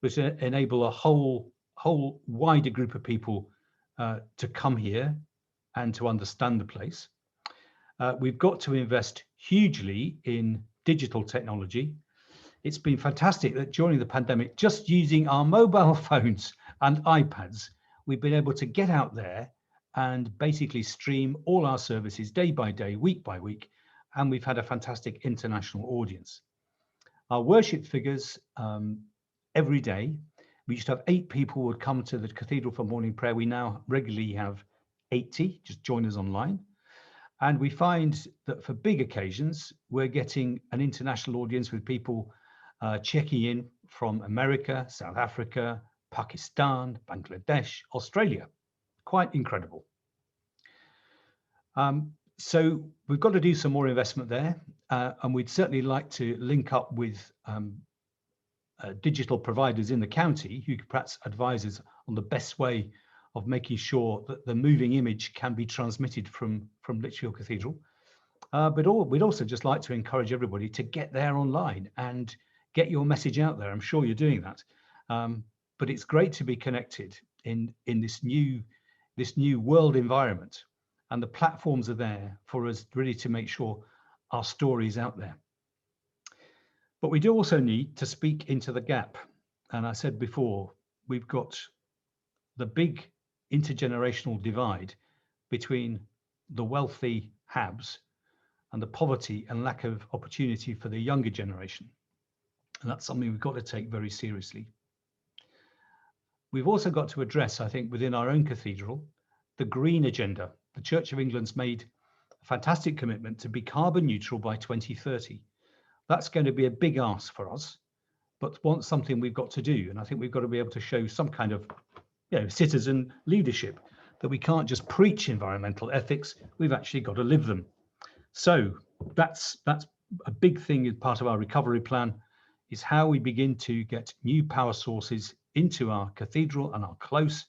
which enable a whole wider group of people to come here and to understand the place. We've got to invest hugely in digital technology. It's been fantastic that during the pandemic, just using our mobile phones and iPads, we've been able to get out there and basically stream all our services day by day, week by week, and we've had a fantastic international audience. Our worship figures every day, we used to have 8 people would come to the cathedral for morning prayer. We now regularly have 80, just join us online. And we find that for big occasions, we're getting an international audience with people checking in from America, South Africa, Pakistan, Bangladesh, Australia. Quite incredible. So we've got to do some more investment there. And we'd certainly like to link up with digital providers in the county who could perhaps advise us on the best way of making sure that the moving image can be transmitted from Lichfield Cathedral. But we'd also just like to encourage everybody to get there online and get your message out there. I'm sure you're doing that. But it's great to be connected in this new world environment. And the platforms are there for us really to make sure our story is out there. But we do also need to speak into the gap. And I said before, we've got the big intergenerational divide between the wealthy haves and the poverty and lack of opportunity for the younger generation. And that's something we've got to take very seriously. We've also got to address, I think, within our own cathedral, the green agenda. The Church of England's made a fantastic commitment to be carbon neutral by 2030. That's going to be a big ask for us, but something we've got to do. And I think we've got to be able to show some kind of citizen leadership, that we can't just preach environmental ethics, we've actually got to live them. So that's a big thing as part of our recovery plan, is how we begin to get new power sources into our cathedral and our close,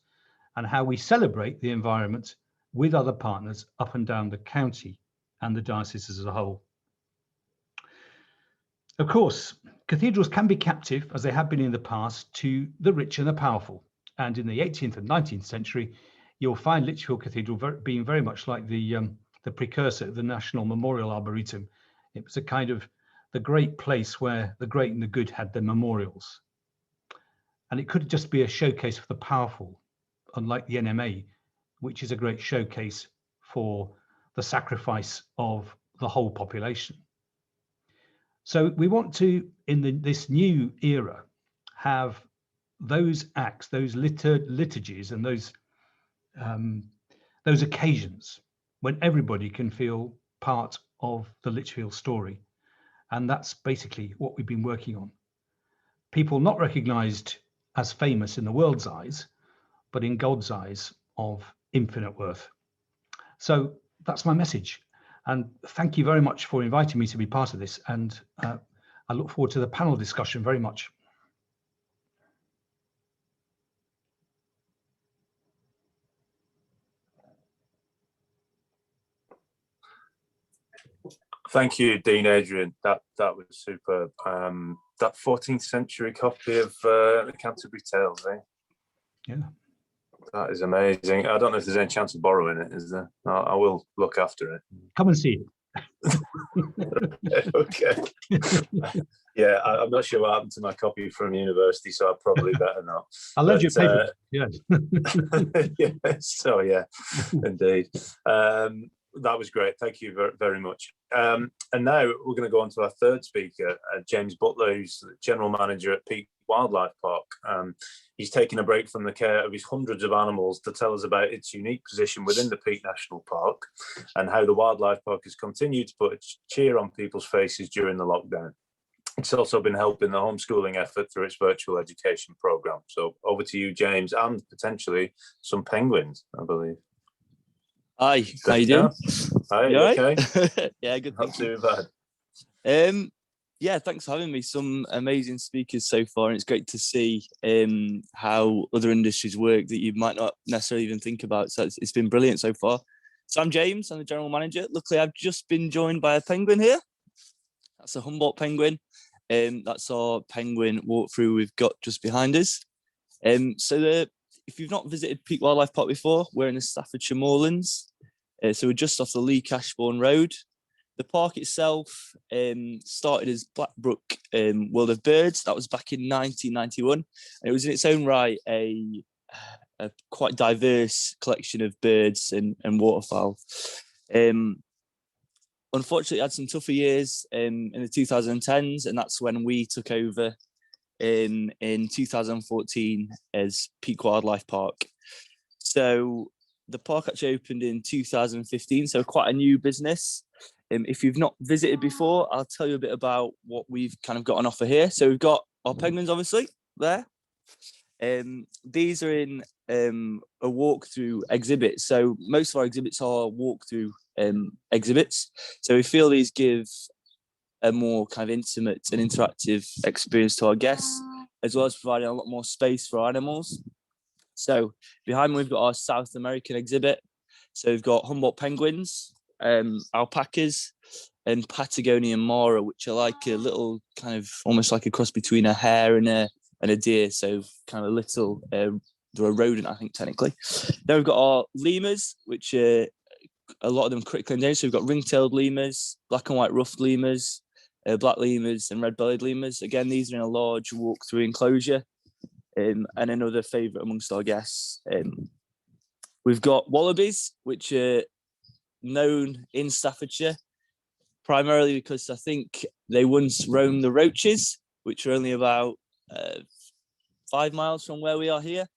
and how we celebrate the environment with other partners up and down the county and the diocese as a whole. Of course, cathedrals can be captive, as they have been in the past, to the rich and the powerful. And in the 18th and 19th century, you'll find Lichfield Cathedral being very much like the precursor of the National Memorial Arboretum. It was a kind of the great place where the great and the good had their memorials. And it could just be a showcase for the powerful, unlike the NMA, which is a great showcase for the sacrifice of the whole population. So we want to, in this new era, have those acts, those liturgies, and those occasions when everybody can feel part of the Lichfield story. And that's basically what we've been working on. People not recognised as famous in the world's eyes, but in God's eyes of infinite worth. So that's my message. And thank you very much for inviting me to be part of this. And I look forward to the panel discussion very much. Thank you, Dean Adrian. That was superb. That 14th century copy of the Canterbury Tales, eh? Yeah. That is amazing. I don't know if there's any chance of borrowing it, is there? I will look after it. Come and see it. Okay. Yeah, I'm not sure what happened to my copy from university, so I probably better not. I'll lend you a paper. Yes. Yeah, so yeah, indeed. That was great. Thank you very, very much. And now we're going to go on to our third speaker, James Butler, who's General Manager at Peak Wildlife Park. He's taken a break from the care of his hundreds of animals to tell us about its unique position within the Peak National Park and how the Wildlife Park has continued to put a cheer on people's faces during the lockdown. It's also been helping the homeschooling effort through its virtual education programme. So over to you, James, and potentially some penguins, I believe. Hi, how you doing? Hi, you okay? Yeah, good. Not too bad. Yeah, thanks for having me. Some amazing speakers so far, and it's great to see how other industries work that you might not necessarily even think about. So it's been brilliant so far. So I'm James, I'm the General Manager. Luckily, I've just been joined by a penguin here. That's a Humboldt penguin. That's our penguin walkthrough we've got just behind us. If you've not visited Peak Wildlife Park before, we're in the Staffordshire moorlands. So we're just off the Lee Cashbourne Road. The park itself started as Blackbrook World of Birds. That was back in 1991. And it was in its own right a quite diverse collection of birds and waterfowl. Unfortunately, it had some tougher years in the 2010s, and that's when we took over in 2014 as Peak Wildlife Park. So the park actually opened in 2015, so quite a new business. If you've not visited before, I'll tell you a bit about what we've kind of got on offer here. So we've got our penguins, obviously, there. These are in a walkthrough exhibit. So most of our exhibits are walkthrough exhibits. So we feel these give a more kind of intimate and interactive experience to our guests, as well as providing a lot more space for our animals. So behind me, we've got our South American exhibit. So we've got Humboldt penguins, alpacas, and Patagonian Mara, which are like a little kind of almost like a cross between a hare and a deer. So kind of little, they're a rodent, I think, technically. Then we've got our lemurs, which are a lot of them critically endangered. So we've got ring-tailed lemurs, black and white ruffed lemurs, black lemurs and red-bellied lemurs. Again, these are in a large walk-through enclosure. And another favourite amongst our guests. We've got wallabies, which are known in Staffordshire, primarily because I think they once roamed the roaches, which are only about 5 miles from where we are here.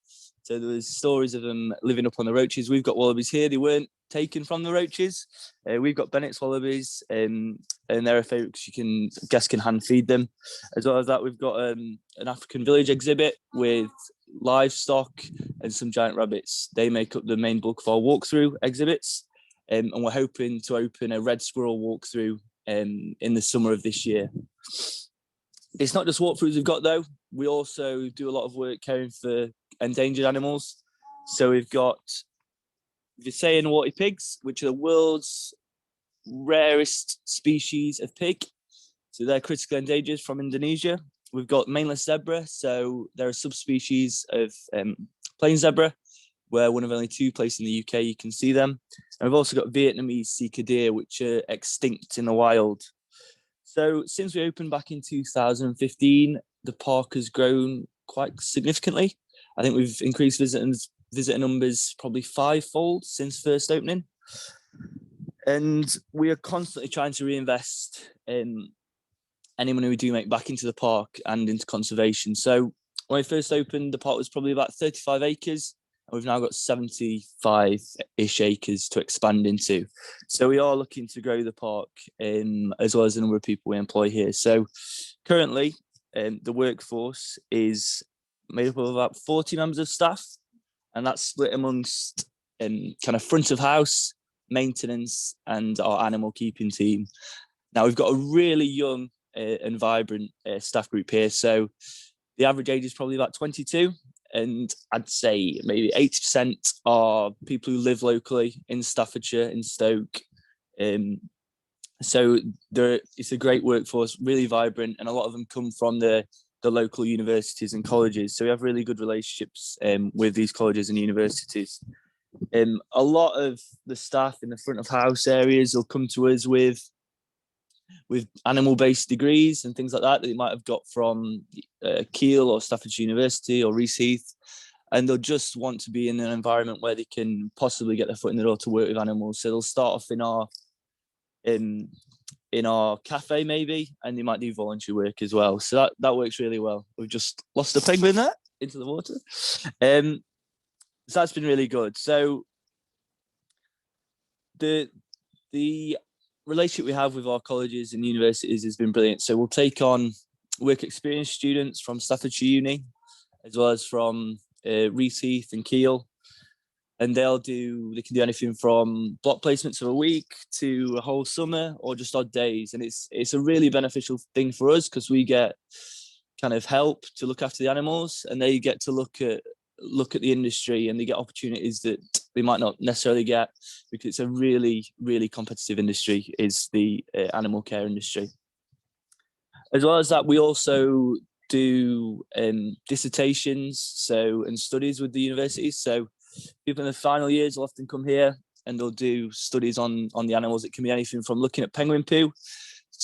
So there was stories of them living up on the roaches. We've got wallabies here. They weren't taken from the roaches. We've got Bennett's wallabies, and they're a favourite because guests can hand feed them. As well as that, we've got an African village exhibit with livestock and some giant rabbits. They make up the main bulk of our walkthrough exhibits, and we're hoping to open a red squirrel walkthrough in the summer of this year. It's not just walkthroughs we've got though. We also do a lot of work caring for endangered animals. So we've got Visayan water pigs, which are the world's rarest species of pig. So they're critically endangered from Indonesia. We've got mainless zebra. So they're a subspecies of plain zebra. We're one of only 2 places in the UK you can see them. And we've also got Vietnamese sika deer, which are extinct in the wild. So since we opened back in 2015, the park has grown quite significantly. I think we've increased visitor numbers probably 5-fold since first opening. And we are constantly trying to reinvest in any money we do make back into the park and into conservation. So when we first opened, the park was probably about 35 acres. And we've now got 75-ish acres to expand into. So we are looking to grow the park, as well as the number of people we employ here. So currently, the workforce is made up of about 40 members of staff, and that's split amongst kind of front of house, maintenance, and our animal keeping team. Now, we've got a really young and vibrant staff group here. So the average age is probably about 22. And I'd say maybe 80% are people who live locally in Staffordshire, in Stoke. So it's a great workforce, really vibrant, and a lot of them come from the local universities and colleges. So we have really good relationships with these colleges and universities. A lot of the staff in the front of house areas will come to us with animal-based degrees and things like that they might have got from Keele or Staffordshire University or Reeseheath, and they'll just want to be in an environment where they can possibly get their foot in the door to work with animals. So they'll start off in our cafe maybe, and they might do voluntary work as well. So that works really well. We've just lost a penguin there into the water. So that's been really good. So the relationship we have with our colleges and universities has been brilliant. So we'll take on work experience students from Staffordshire Uni, as well as from Reeseheath and Keele. And they can do anything from block placements of a week to a whole summer, or just odd days. And it's a really beneficial thing for us, because we get kind of help to look after the animals, and they get to look at the industry, and they get opportunities that they might not necessarily get, because it's a really, really competitive industry, is the animal care industry. As well as that, we also do dissertations and studies with the universities. So people in the final years will often come here and they'll do studies on the animals. It can be anything from looking at penguin poo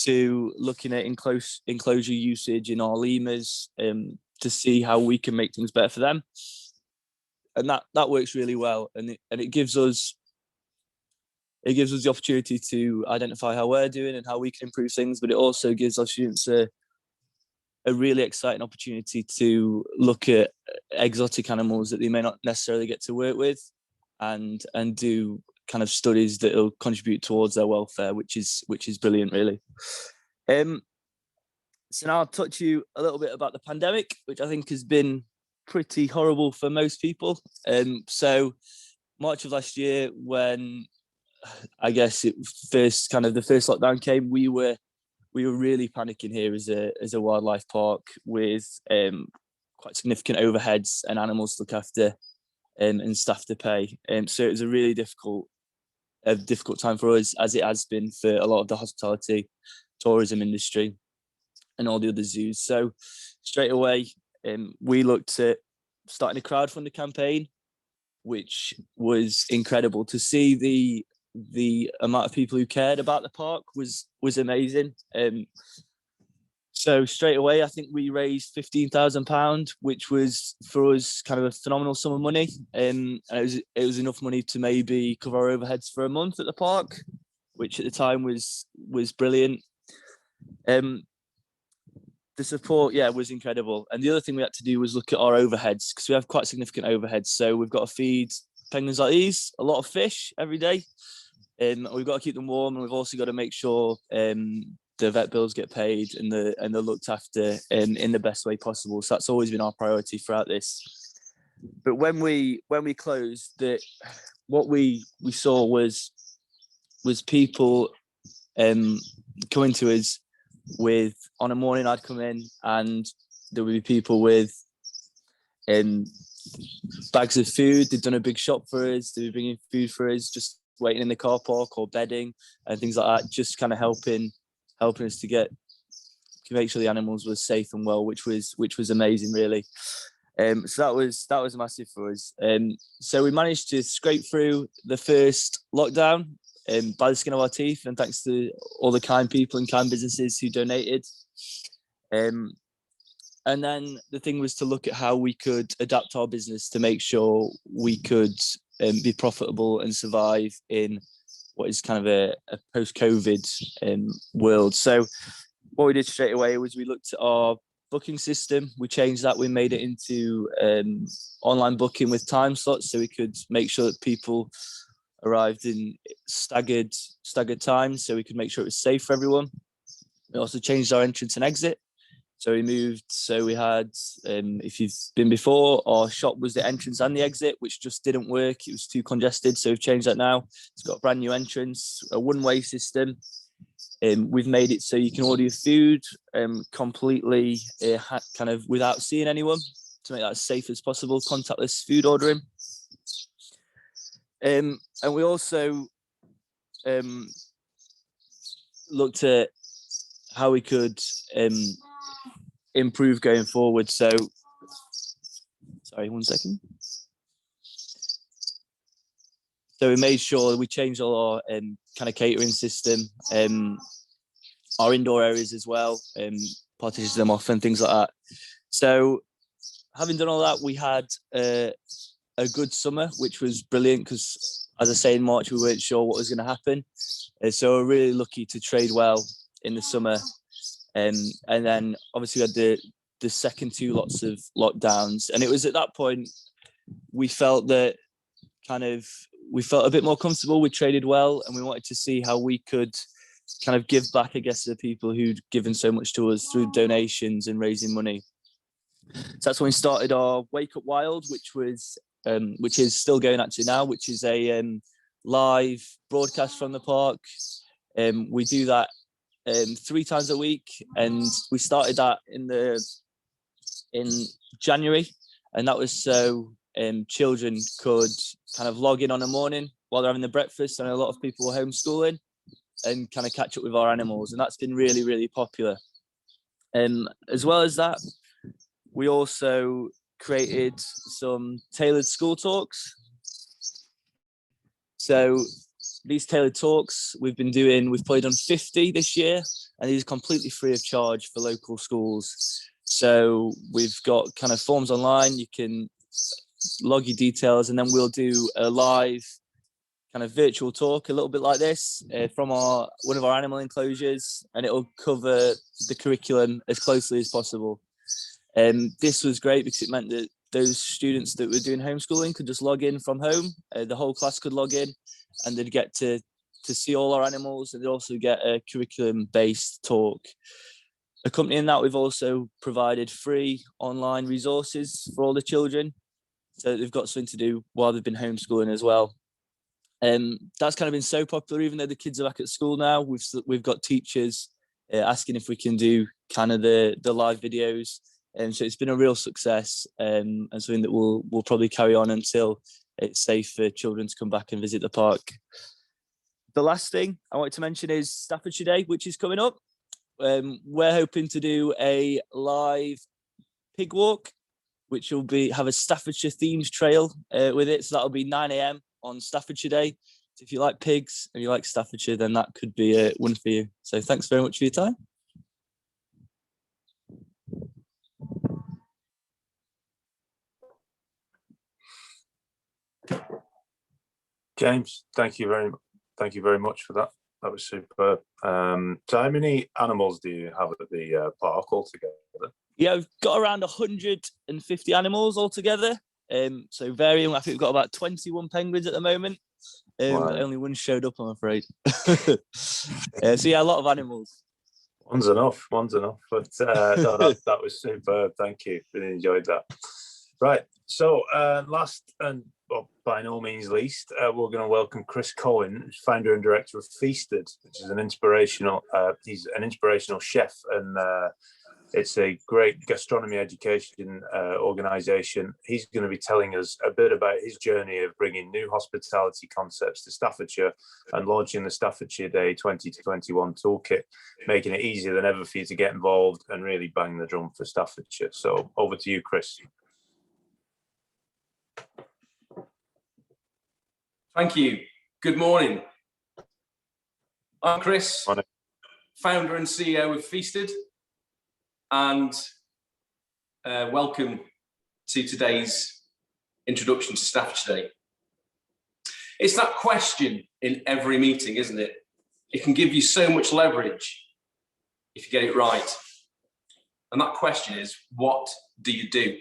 to looking at enclosure usage in our lemurs, to see how we can make things better for them. And that works really well, and it gives us the opportunity to identify how we're doing and how we can improve things, but it also gives our students a really exciting opportunity to look at exotic animals that they may not necessarily get to work with, and do kind of studies that will contribute towards their welfare, which is brilliant, really. So now I'll touch you a little bit about the pandemic, which I think has been pretty horrible for most people. So March of last year, when I guess the first lockdown came, we were really panicking here as a wildlife park, with quite significant overheads and animals to look after, and staff to pay. So it was a really difficult time for us, as it has been for a lot of the hospitality, tourism industry, and all the other zoos. So straight away, we looked at starting a crowdfunding campaign, which was incredible. To see the amount of people who cared about the park was amazing. So straight away, I think we raised £15,000, which was for us kind of a phenomenal sum of money. And it was enough money to maybe cover our overheads for a month at the park, which at the time was brilliant. The support, was incredible. And the other thing we had to do was look at our overheads, because we have quite significant overheads. So we've got to feed penguins like these a lot of fish every day. We've got to keep them warm, and we've also got to make sure the vet bills get paid and they're looked after in the best way possible. So that's always been our priority throughout this. But when we closed, what we saw was people coming to us with, on a morning I'd come in and there would be people with bags of food. They'd done a big shop for us. They were bringing food for us, just waiting in the car park or bedding and things like that, just kind of helping us to make sure the animals were safe and well, which was amazing, really. So that was massive for us. So we managed to scrape through the first lockdown by the skin of our teeth, and thanks to all the kind people and kind businesses who donated. And then the thing was to look at how we could adapt our business to make sure we could be profitable and survive in what is kind of a post-COVID world. So what we did straight away was we looked at our booking system. We changed that. We made it into online booking with time slots, so we could make sure that people arrived in staggered times, so we could make sure it was safe for everyone. We also changed our entrance and exit. So we had, if you've been before, our shop was the entrance and the exit, which just didn't work. It was too congested. So we've changed that now. It's got a brand new entrance, a one-way system. We've made it so you can order your food completely kind of without seeing anyone, to make that as safe as possible, contactless food ordering. And we also looked at how we could improve going forward. So, sorry, 1 second. So we made sure we changed all our kind of catering system, our indoor areas as well, partitioned them off and things like that. So having done all that, we had a good summer, which was brilliant because, as I say, in March, we weren't sure what was going to happen. So we're really lucky to trade well in the summer. And then obviously we had the second two lots of lockdowns. And it was at that point we felt that we felt a bit more comfortable. We traded well, and we wanted to see how we could kind of give back, I guess, to the people who'd given so much to us through donations and raising money. So that's when we started our Wake Up Wild, which is still going actually now, which is a live broadcast from the park. We do that 3 times a week, and we started that in January, and that was so children could kind of log in on a morning while they're having the breakfast, and a lot of people were homeschooling, and kind of catch up with our animals, and that's been really, really popular. As well as that, we also created some tailored school talks. So these tailored talks we've probably done 50 this year, and these are completely free of charge for local schools. So we've got kind of forms online, you can log your details, and then we'll do a live kind of virtual talk, a little bit like this, from one of our animal enclosures, and it'll cover the curriculum as closely as possible. This was great because it meant that those students that were doing homeschooling could just log in from home. The whole class could log in, and they'd get to see all our animals, and they'd also get a curriculum-based talk. Accompanying that, we've also provided free online resources for all the children, so they've got something to do while they've been homeschooling as well. That's kind of been so popular, even though the kids are back at school now. We've got teachers asking if we can do kind of the live videos, and so it's been a real success, and something that we'll probably carry on until it's safe for children to come back and visit the park. The last thing I wanted to mention is Staffordshire Day, which is coming up. We're hoping to do a live pig walk, which will have a Staffordshire themed trail with it. So that'll be 9 AM on Staffordshire Day. So if you like pigs and you like Staffordshire, then that could be one for you. So thanks very much for your time. James, thank you very much for that. That was superb. So how many animals do you have at the park altogether? Yeah, we've got around 150 animals altogether. So varying, I think we've got about 21 penguins at the moment. Wow. But only one showed up, I'm afraid. So yeah, a lot of animals. One's enough. But no, that was superb. Thank you. Really enjoyed that. Right. So last and by no means least, we're going to welcome Chris Cohen, founder and director of Feasted, which is he's an inspirational chef, and it's a great gastronomy education organisation. He's going to be telling us a bit about his journey of bringing new hospitality concepts to Staffordshire and launching the Staffordshire Day 2021 toolkit, making it easier than ever for you to get involved and really bang the drum for Staffordshire. So over to you, Chris. Thank you. Good morning. I'm Chris, Morning. Founder and CEO of Feasted, and welcome to today's introduction to Staffordshire Day. It's that question in every meeting, isn't it? It can give you so much leverage if you get it right. And that question is, what do you do?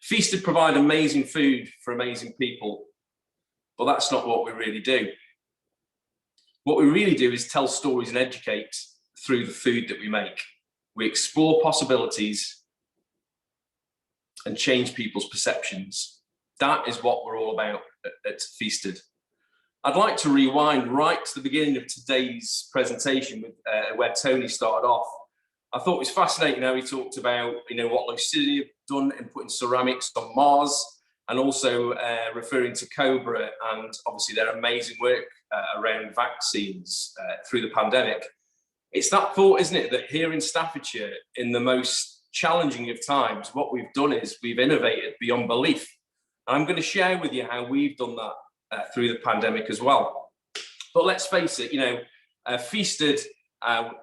Feasted provide amazing food for amazing people, but that's not what we really do. What we really do is tell stories and educate through the food that we make. We explore possibilities and change people's perceptions. That is what we're all about at Feasted. I'd like to rewind right to the beginning of today's presentation with where Tony started off. I thought it was fascinating how he talked about, what Lucidity have done in putting ceramics on Mars, and also referring to Cobra and obviously their amazing work around vaccines through the pandemic. It's that thought, isn't it, that here in Staffordshire, in the most challenging of times, what we've done is we've innovated beyond belief. And I'm going to share with you how we've done that through the pandemic as well. But let's face it, Feasted,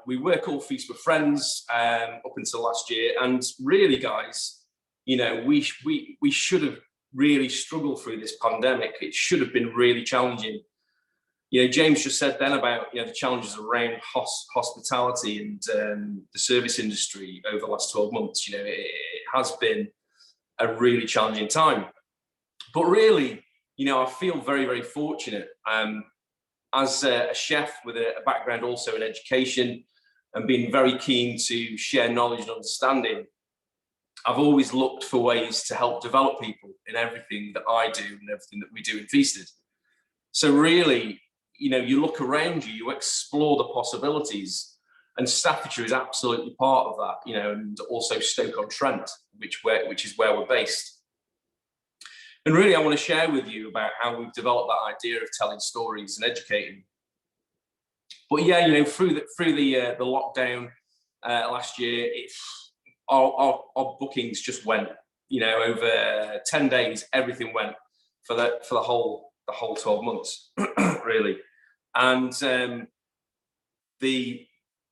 we were called Feast with Friends up until last year. And really, guys, we should have really struggled through this pandemic. It should have been really challenging. James just said then about the challenges around hospitality and the service industry over the last 12 months. It has been a really challenging time. But really, I feel very, very fortunate as a chef with a background also in education and being very keen to share knowledge and understanding. I've always looked for ways to help develop people in everything that I do and everything that we do in Feasted. So really, you look around you, you explore the possibilities, and Staffordshire is absolutely part of that, and also Stoke-on-Trent, which is where we're based. And really, I want to share with you about how we've developed that idea of telling stories and educating. But yeah, through the lockdown last year, our bookings just went. Over 10 days, everything went for the whole 12 months, really. And the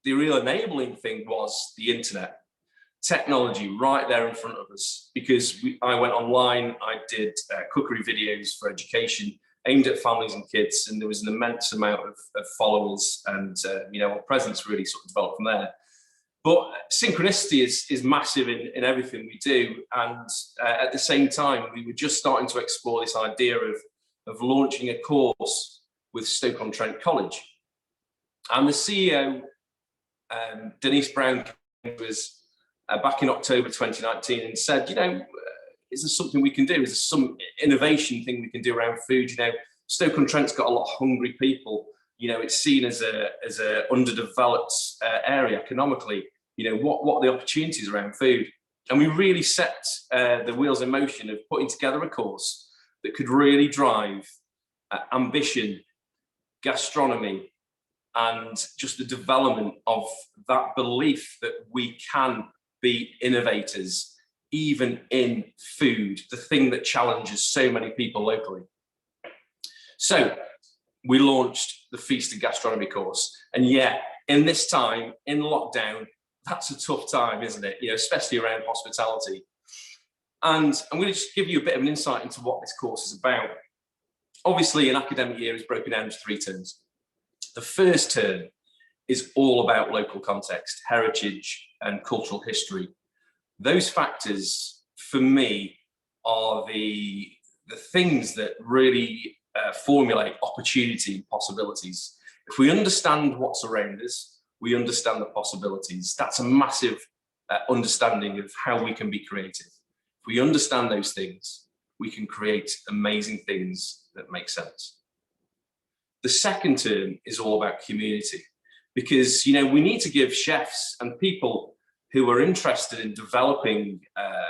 real enabling thing was the internet. Technology right there in front of us, because I went online, I did cookery videos for education aimed at families and kids, and there was an immense amount of followers and our presence really sort of developed from there. But synchronicity is massive in everything we do, and at the same time we were just starting to explore this idea of launching a course with Stoke-on-Trent College, and the CEO Denise Brown was back in October 2019 and said, is there something we can do? Is there some innovation thing we can do around food? Stoke-on-Trent's got a lot of hungry people. It's seen as a underdeveloped area economically. What are the opportunities around food? And we really set the wheels in motion of putting together a course that could really drive ambition, gastronomy, and just the development of that belief that we can be innovators, even in food, the thing that challenges so many people locally. So we launched the Feasted Gastronomy course. And yeah, in this time, in lockdown, that's a tough time, isn't it? Especially around hospitality. And I'm going to just give you a bit of an insight into what this course is about. Obviously, an academic year is broken down into 3 terms. The first term is all about local context, heritage, and cultural history. Those factors, for me, are the things that really formulate opportunity and possibilities. If we understand what's around us, we understand the possibilities. That's a massive understanding of how we can be creative. If we understand those things, we can create amazing things that make sense. The second term is all about community, because we need to give chefs and people who are interested in developing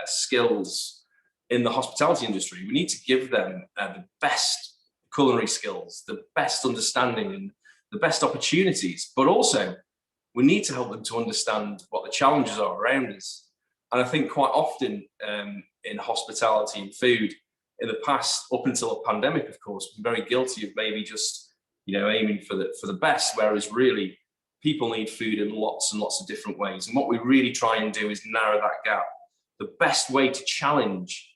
skills in the hospitality industry, we need to give them the best culinary skills, the best understanding and the best opportunities, but also we need to help them to understand what the challenges are around us. And I think quite often in hospitality and food in the past, up until the pandemic, of course, we're very guilty of maybe just aiming for the best, whereas really people need food in lots and lots of different ways. And what we really try and do is narrow that gap. The best way to challenge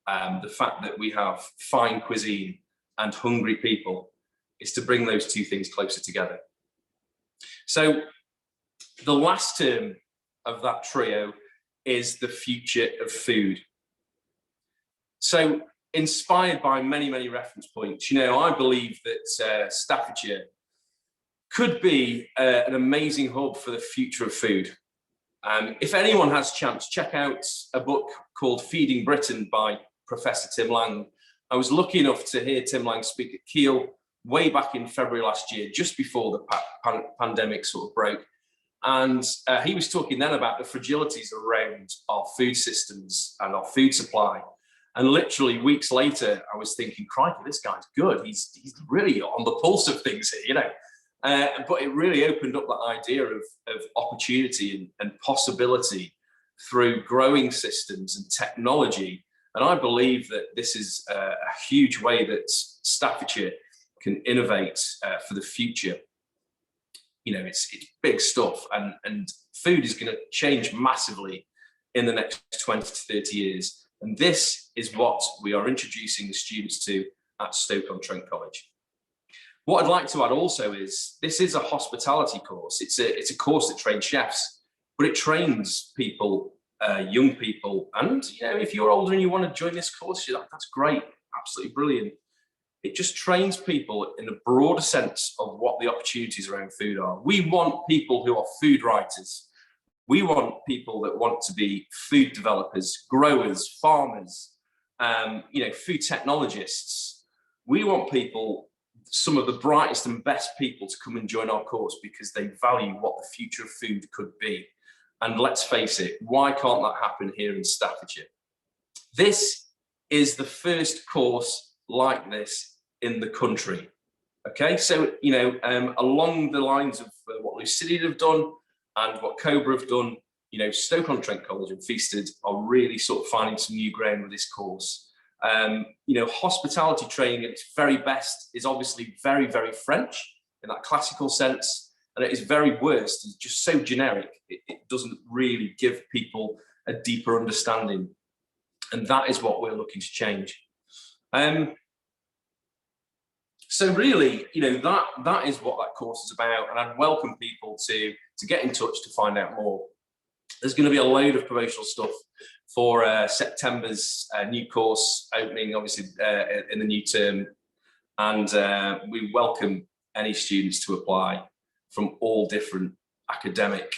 the fact that we have fine cuisine and hungry people is to bring those two things closer together. So the last term of that trio is the future of food. So inspired by many, many reference points, you know, I believe that Staffordshire could be an amazing hub for the future of food. If anyone has a chance, check out a book called Feeding Britain by Professor Tim Lang. I was lucky enough to hear Tim Lang speak at Kiel way back in February last year, just before the pandemic sort of broke. And he was talking then about the fragilities around our food systems and our food supply. And literally weeks later, I was thinking, crikey, this guy's good. He's really on the pulse of things here, you know. But it really opened up that idea of opportunity and possibility through growing systems and technology. And I believe that this is a huge way that Staffordshire can innovate for the future. You know, it's big stuff, and food is going to change massively in the next 20 to 30 years. And this is what we are introducing the students to at Stoke-on-Trent College. What I'd like to add also is this is a hospitality course. It's a course that trains chefs, but it trains people, young people. And, you know, if you're older and you want to join this course, you're like, that's great, absolutely brilliant. It just trains people in a broader sense of what the opportunities around food are. We want people who are food writers. We want people that want to be food developers, growers, farmers, you know, food technologists. We want people, some of the brightest and best people, to come and join our course because they value what the future of food could be. And let's face it, why can't that happen here in Staffordshire? This is the first course like this in the country. Okay, so, you know, along the lines of what Lucidian have done and what Cobra have done, you know, Stoke-on-Trent College and Feasted are really sort of finding some new ground with this course. You know, hospitality training at its very best is obviously very, very French in that classical sense, and at its very worst is just so generic, it doesn't really give people a deeper understanding. And that is what we're looking to change. So really, you know, that is what that course is about, and I'd welcome people to get in touch to find out more. There's going to be a load of promotional stuff for September's new course opening, obviously, in the new term, and we welcome any students to apply from all different academic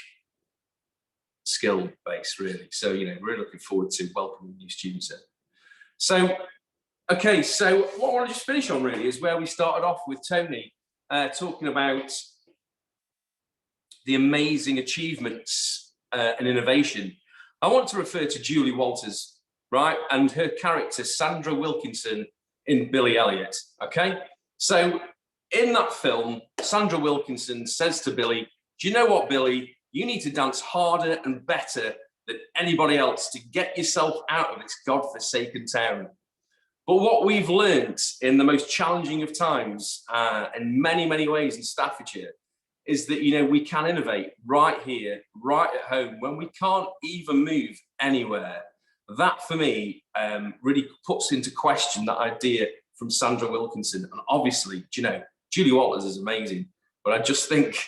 skill base, really. So, you know, we're looking forward to welcoming new students in. So, okay, so what I want to just finish on really is where we started off with Tony, talking about the amazing achievements and innovation. I want to refer to Julie Walters, right, and her character Sandra Wilkinson in Billy Elliot. Okay, so in that film, Sandra Wilkinson says to Billy, "Do you know what, Billy? You need to dance harder and better than anybody else to get yourself out of this godforsaken town." But what we've learned in the most challenging of times, in many, many ways in Staffordshire, is that, you know, we can innovate right here, right at home, when we can't even move anywhere. That, for me, really puts into question that idea from Sandra Wilkinson. And obviously, you know, Julie Walters is amazing, but I just think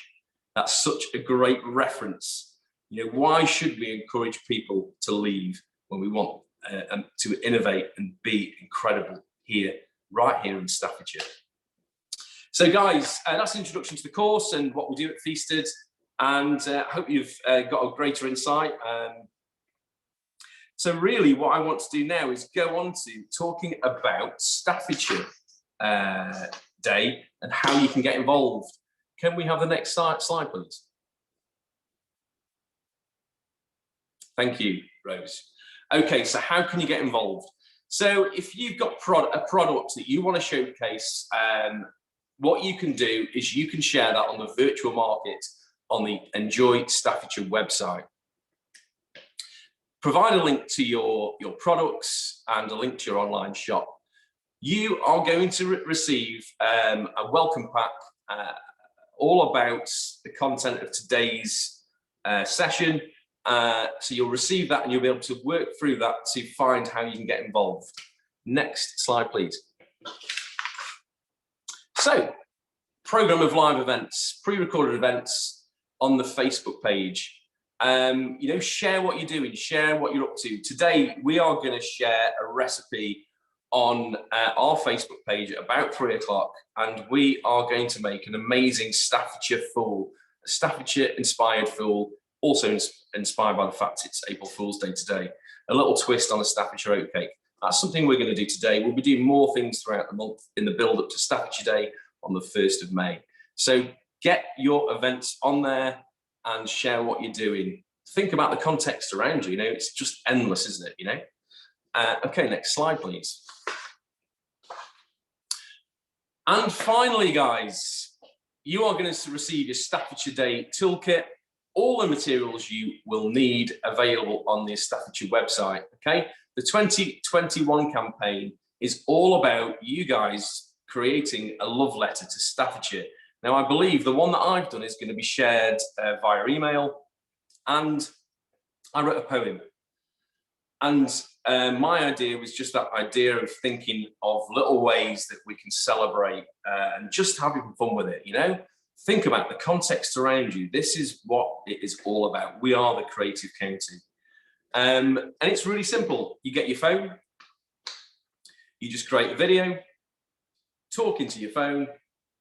that's such a great reference. You know, why should we encourage people to leave when we want to innovate and be incredible here, right here in Staffordshire? So guys, that's an introduction to the course and what we do at Feasted, and I hope you've got a greater insight. So really what I want to do now is go on to talking about Staffordshire Day and how you can get involved. Can we have the next slide, please? Thank you, Rose. Okay, so how can you get involved? So if you've got a product that you want to showcase, what you can do is you can share that on the virtual market on the Enjoy Staffordshire website. Provide a link to your products and a link to your online shop. You are going to receive a welcome pack all about the content of today's session. So you'll receive that and you'll be able to work through that to find how you can get involved. Next slide, please. So, program of live events, pre-recorded events on the Facebook page. You know, share what you're doing, share what you're up to. Today, we are going to share a recipe on our Facebook page at about 3 o'clock, and we are going to make an amazing Staffordshire fool, a Staffordshire-inspired fool, also inspired by the fact it's April Fool's Day today. A little twist on a Staffordshire oatcake. That's something we're going to do today. We'll be doing more things throughout the month in the build-up to Staffordshire Day on the 1st of May. So get your events on there and share what you're doing. Think about the context around you. You know, it's just endless, isn't it? You know. Okay, next slide, please. And finally, guys, you are going to receive your Staffordshire Day toolkit. All the materials you will need available on the Staffordshire website. Okay, the 2021 campaign is all about you guys creating a love letter to Staffordshire. Now, I believe the one that I've done is going to be shared via email, and I wrote a poem. And my idea was just that idea of thinking of little ways that we can celebrate and just having fun with it, you know? Think about the context around you. This is what it is all about. We are the Creative County. And it's really simple. You get your phone, you just create a video, talk into your phone,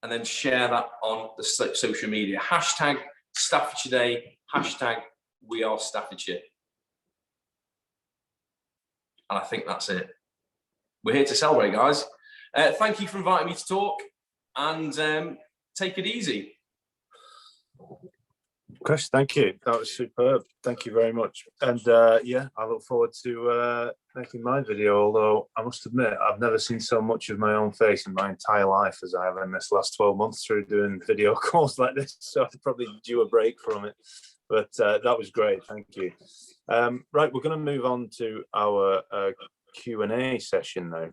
and then share that on the social media. Hashtag Staffordshire Day, hashtag We Are Staffordshire. And I think that's it. We're here to celebrate, guys. Thank you for inviting me to talk, and take it easy. Chris, thank you. That was superb. Thank you very much. And yeah, I look forward to making my video, although I must admit, I've never seen so much of my own face in my entire life as I have in this last 12 months through doing video calls like this. So I'd probably due a break from it. But that was great. Thank you. Right, we're going to move on to our Q&A session now.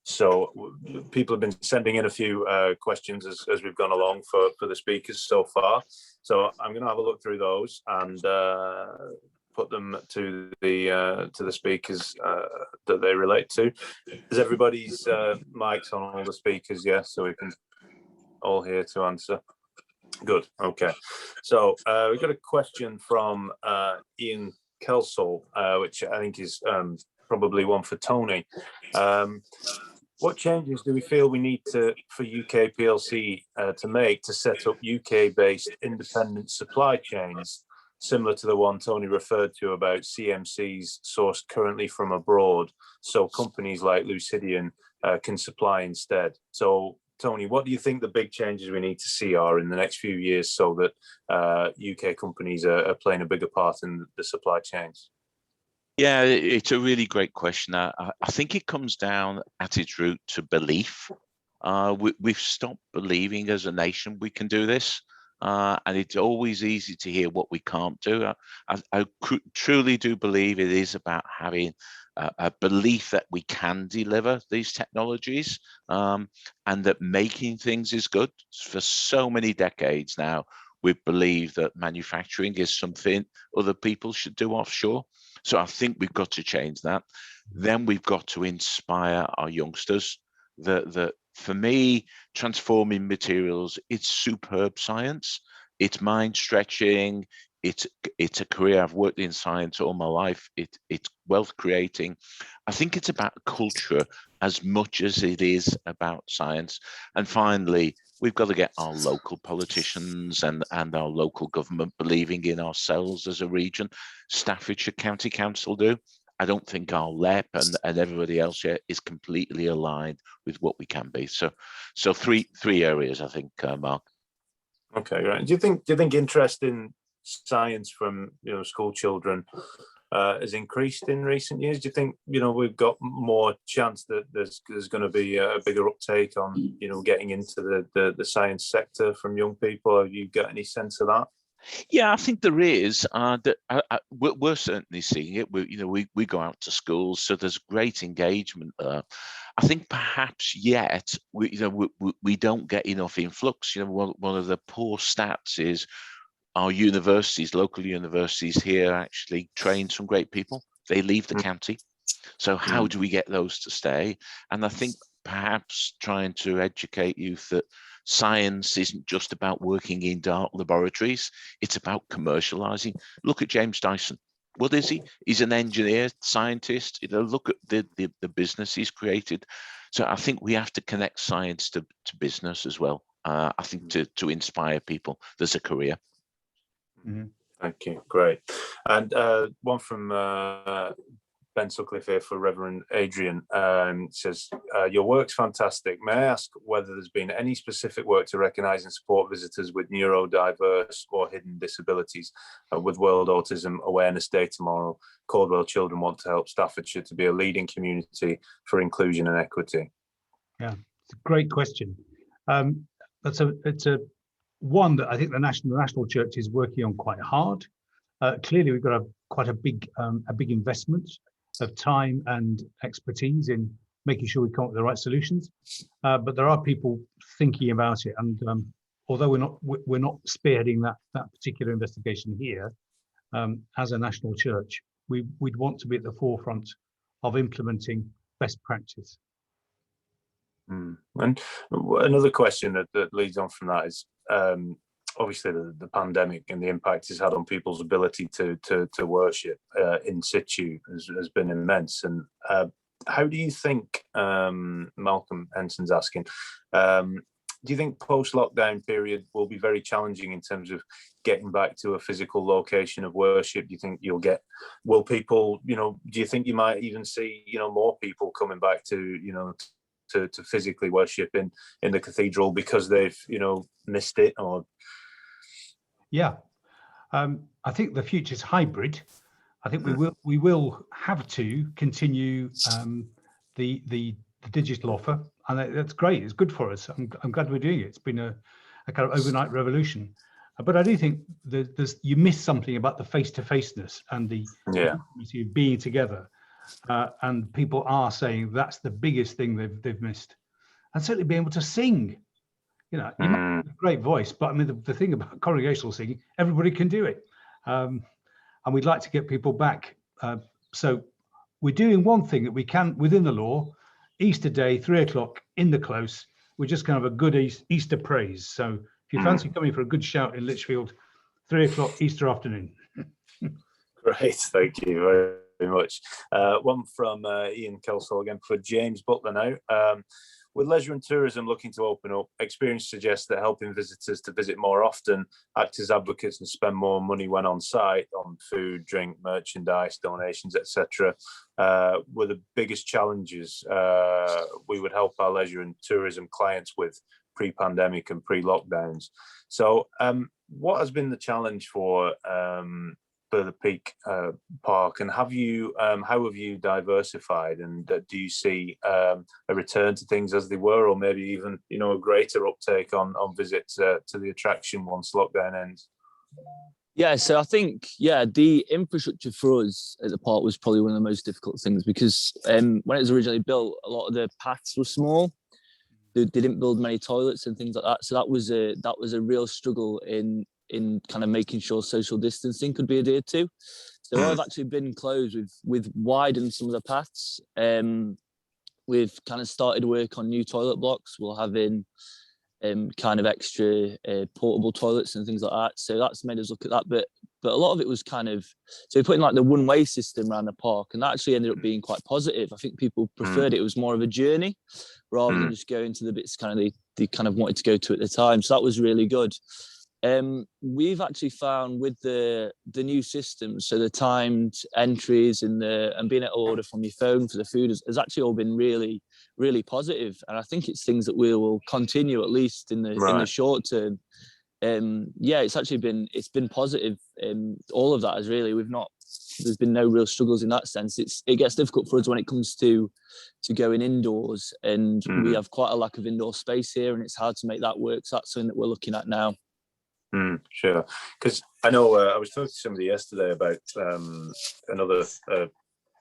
So people have been sending in a few questions as we've gone along for the speakers so far. So I'm going to have a look through those and put them to the speakers that they relate to. Is everybody's mics on all the speakers? Yeah, so we can all hear to answer. Good. Okay. So we've got a question from Ian Kelsall, which I think is probably one for Tony. What changes do we feel we need for UK PLC to make to set up UK-based independent supply chains, similar to the one Tony referred to about CMCs sourced currently from abroad, so companies like Lucidian can supply instead? So Tony, what do you think the big changes we need to see are in the next few years so that UK companies are playing a bigger part in the supply chains? Yeah, it's a really great question. I think it comes down at its root to belief. We've stopped believing as a nation we can do this. And it's always easy to hear what we can't do. I truly do believe it is about having a belief that we can deliver these technologies and that making things is good. For so many decades now, we've believed that manufacturing is something other people should do offshore. So I think we've got to change that. Then we've got to inspire our youngsters that for me, transforming materials, it's superb science. It's mind stretching. It's a career. I've worked in science all my life. It's wealth creating. I think it's about culture as much as it is about science. And finally, we've got to get our local politicians and our local government believing in ourselves as a region. Staffordshire County Council do. I don't think our LEP and everybody else here is completely aligned with what we can be. So three areas, I think, Mark. Okay, right. Do you think interest in science from school children has increased in recent years? Do you think we've got more chance that there's going to be a bigger uptake on getting into the science sector from young people? Have you got any sense of that? Yeah, I think there is. We're certainly seeing it. We go out to schools, so there's great engagement there. I think perhaps yet we don't get enough influx. One of the poor stats is our universities, local universities here, actually train some great people. They leave the county. So how do we get those to stay? And I think perhaps trying to educate youth that Science isn't just about working in dark laboratories, it's about commercializing. Look at James Dyson. What is he? He's an engineer, scientist. Look at the business he's created. So I think we have to connect science to business as well. I think to inspire people. There's a career. Mm-hmm. Thank you. Great. And one from Ben Sutcliffe here for Reverend Adrian says, your work's fantastic. May I ask whether there's been any specific work to recognise and support visitors with neurodiverse or hidden disabilities? With World Autism Awareness Day tomorrow, Caldwell Children want to help Staffordshire to be a leading community for inclusion and equity. Yeah, it's a great question. It's a one that I think the National Church is working on quite hard. Clearly, we've got quite a big investment of time and expertise in making sure we come up with the right solutions. But there are people thinking about it, and although we're not spearheading that particular investigation here, as a national church, we'd want to be at the forefront of implementing best practice. And another question that leads on from that is obviously the pandemic and the impact it's had on people's ability to worship in situ has been immense. And how do you think, Malcolm Henson's asking, do you think post-lockdown period will be very challenging in terms of getting back to a physical location of worship? Do you think will people, do you think you might even see, more people coming back to, to physically worship in the cathedral because they've, missed it? Or yeah, I think the future's hybrid. I think we will have to continue the digital offer, and that's great. It's good for us. I'm glad we're doing it. It's been a kind of overnight revolution. But I do think you miss something about the face-to-faceness and the intimacy of being together. And people are saying that's the biggest thing they've missed. And certainly being able to sing. You might have a great voice, but I mean the thing about congregational singing, everybody can do it. And we'd like to get people back. So we're doing one thing that we can within the law. Easter Day, 3:00 in the close. We're just kind of a good Easter praise. So if you fancy coming for a good shout in Lichfield, 3:00 Easter afternoon. Great, thank you very much. One from Ian Kelsall again for James Butler now. With leisure and tourism looking to open up, experience suggests that helping visitors to visit more often, act as advocates and spend more money when on site on food, drink, merchandise, donations, etc. were the biggest challenges we would help our leisure and tourism clients with pre-pandemic and pre-lockdowns. So what has been the challenge for the Peak Park, and how have you diversified, and do you see a return to things as they were, or maybe even a greater uptake on visits to the attraction once lockdown ends? Yeah, so I think the infrastructure for us at the park was probably one of the most difficult things, because when it was originally built, a lot of the paths were small. They didn't build many toilets and things like that, so that was a real struggle in kind of making sure social distancing could be adhered to. So I've actually been closed. We've widened some of the paths. We've kind of started work on new toilet blocks. We'll have in kind of extra portable toilets and things like that. So that's made us look at that. But a lot of it was kind of, so we put in like the one-way system around the park, and that actually ended up being quite positive. I think people preferred it. It was more of a journey rather than just going to the bits kind of they kind of wanted to go to at the time. So that was really good. We've actually found with the new systems, so the timed entries and being able to order from your phone for the food has actually all been really, really positive. And I think it's things that we will continue, at least in the short term. It's been positive. All of that is really, there's been no real struggles in that sense. It gets difficult for us when it comes to going indoors, and we have quite a lack of indoor space here, and it's hard to make that work. So that's something that we're looking at now. Sure, because I know I was talking to somebody yesterday about another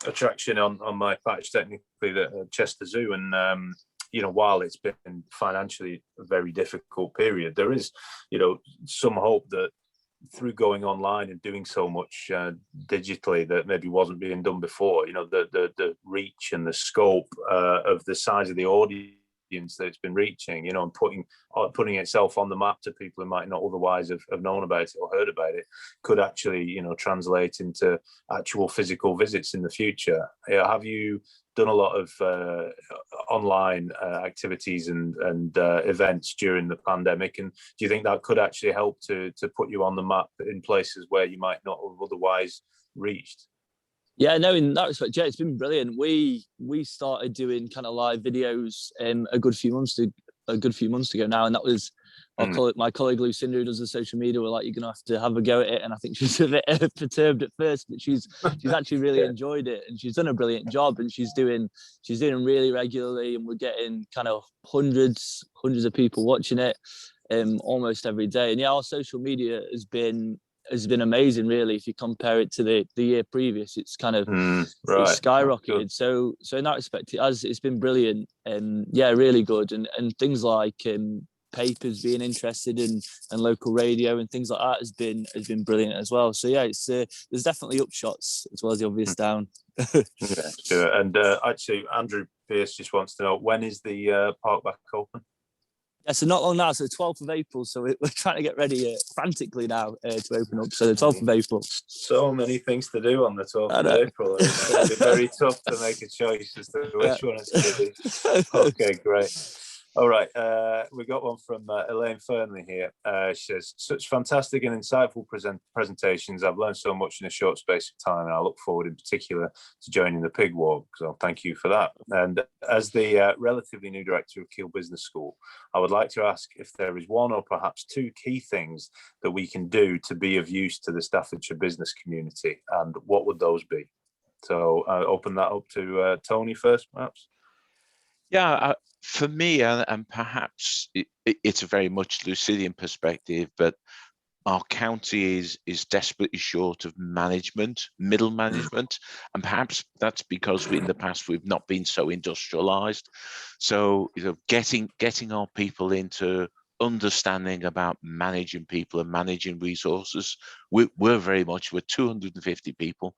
attraction on my patch, technically, the Chester Zoo, and while it's been financially a very difficult period, there is some hope that through going online and doing so much digitally that maybe wasn't being done before, the reach and the scope of the size of the audience audience that it's been reaching, and putting itself on the map to people who might not otherwise have known about it or heard about it, could actually, translate into actual physical visits in the future. Have you done a lot of online activities and events during the pandemic, and do you think that could actually help to put you on the map in places where you might not have otherwise reached? Yeah, no, in that respect, yeah, it's been brilliant. We started doing kind of live videos a good few months ago now, and that was my colleague Lucinda, who does the social media, were like, "You're gonna have a go at it," and I think she was a bit perturbed at first, but she's actually really enjoyed it, and she's done a brilliant job, and she's doing really regularly, and we're getting kind of hundreds of people watching it almost every day. And yeah, our social media has been amazing, really. If you compare it to the year previous, it's kind of it's skyrocketed. So in that respect, it's been brilliant, and yeah, really good. And things like papers being interested in and local radio and things like that has been brilliant as well. So yeah, it's there's definitely upshots as well as the obvious down. Yeah, sure. And actually, Andrew Pierce just wants to know, when is the park back open? Yeah, so not long now, so the 12th of April. So we're trying to get ready frantically now to open up. So the 12th of April. So many things to do on the 12th of April. It'll be very tough to make a choice as to which one it's going to be. Okay, great. All right, we got one from Elaine Fernley here. She says, "Such fantastic and insightful presentations. I've learned so much in a short space of time, and I look forward in particular to joining the Pig Walk. So thank you for that. And as the relatively new director of Keele Business School, I would like to ask if there is one or perhaps two key things that we can do to be of use to the Staffordshire business community, and what would those be?" So I'll open that up to Tony first, perhaps. Yeah, for me, and perhaps it's a very much Lucidian perspective, but our county is desperately short of middle management, and perhaps that's because in the past we've not been so industrialized. So getting our people into understanding about managing people and managing resources. We're 250 people.